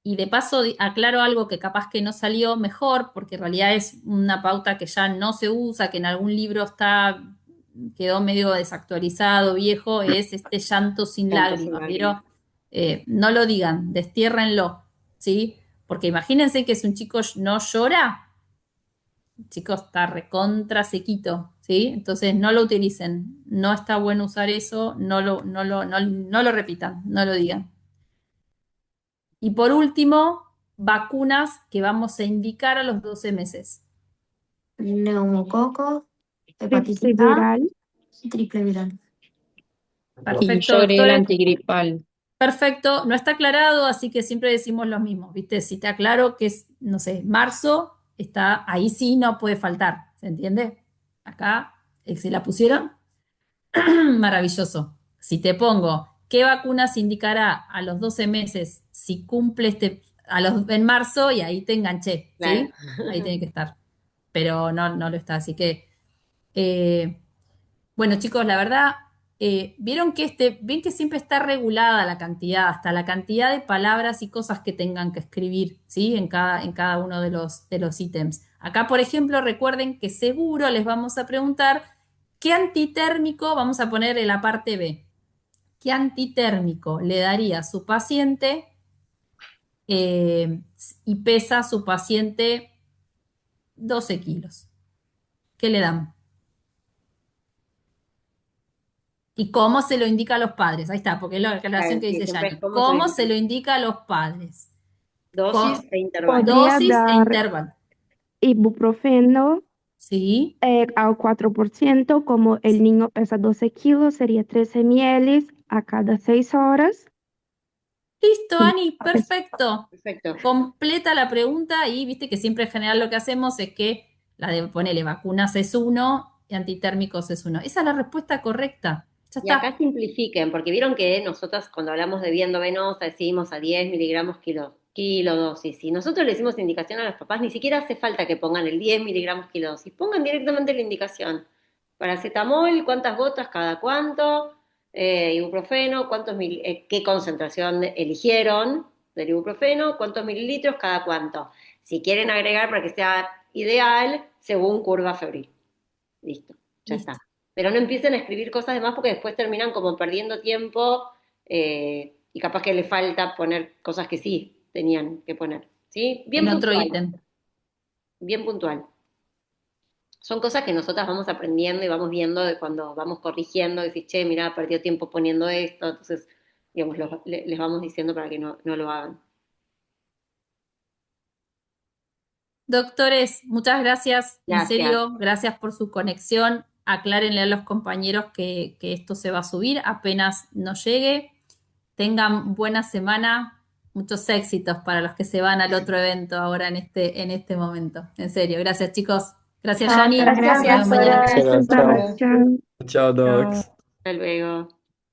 y de paso aclaro algo que capaz que no salió mejor, porque en realidad es una pauta que ya no se usa, que en algún libro quedó medio desactualizado, viejo, es este llanto sin Tanto sin lágrimas, lágrimas. ¿vieron? No lo digan, destiérrenlo, ¿sí? Porque imagínense que si un chico no llora, el chico está recontra sequito, ¿sí? Entonces no lo utilicen, no está bueno usar eso, no lo repitan, no lo digan. Y por último, vacunas que vamos a indicar a los 12 meses. Neumococo, hepatitis Tripse A viral, y triple viral. Y Perfecto, yo agregué el doctores. antigripal. Perfecto, no está aclarado, así que siempre decimos lo mismo, ¿viste? Si te aclaro que es, no sé, marzo, está, ahí sí no puede faltar, ¿se entiende? Acá, si la pusieron, maravilloso. Si te pongo, ¿qué vacuna se indicará a los 12 meses si cumple en marzo? Y ahí te enganché, Claro. ¿sí? Ahí tiene que estar. Pero no, no lo está, así que eh, bueno, chicos, la verdad, vieron que ven que siempre está regulada la cantidad, hasta la cantidad de palabras y cosas que tengan que escribir, ¿sí? En cada uno de los ítems. Acá, por ejemplo, recuerden que seguro les vamos a preguntar qué antitérmico, vamos a poner en la parte B, qué antitérmico le daría a su paciente eh, y pesa su paciente 12 kilos. ¿Qué le dan? ¿Y cómo se lo indica a los padres? Ahí está, porque es la aclaración Claro, que sí, dice siempre es Yani. cómo se lo ¿Cómo se indican. lo indica a los padres? Dosis Con e intervalo. Podría dosis e dar intervalo. ibuprofeno ¿Sí? al 4%, como el niño pesa 12 kilos, sería 13 ml a cada 6 horas. Listo, Y Ani, perfecto. Perfecto. Completa la pregunta y viste que siempre en general lo que hacemos es que la de ponerle vacunas es 1 y antitérmicos es 1. Esa es la respuesta correcta. Ya Y acá está. simplifiquen, porque vieron que nosotros cuando hablamos de viendo venosa decimos a 10 miligramos kilo dosis. Si nosotros le decimos indicación a los papás, ni siquiera hace falta que pongan el 10 miligramos kilo dosis. Pongan directamente la indicación. Paracetamol, cuántas gotas cada cuánto, ibuprofeno, qué concentración eligieron del ibuprofeno, cuántos mililitros cada cuánto. Si quieren agregar para que sea ideal, según curva febril. Listo, ya Listo. está. Pero no empiecen a escribir cosas de más porque después terminan como perdiendo tiempo y capaz que le falta poner cosas que sí tenían que poner. ¿Sí? En Bien otro puntual, ítem. bien puntual. Son cosas que nosotras vamos aprendiendo y vamos viendo de cuando vamos corrigiendo, decís, che, mirá, perdió tiempo poniendo esto, entonces, digamos, les vamos diciendo para que no lo hagan. Doctores, muchas gracias. En Gracias. serio, gracias por su conexión. Aclárenle a los compañeros que esto se va a subir apenas nos llegue. Tengan buena semana, muchos éxitos para los que se van al otro evento ahora en este momento. En serio, gracias chicos. Gracias, Chao, Yani. muchas Nos vemos gracias, mañana. doctora. Chao, Hasta chao. luego. Chao. Chao, Chao. Docs. Hasta luego.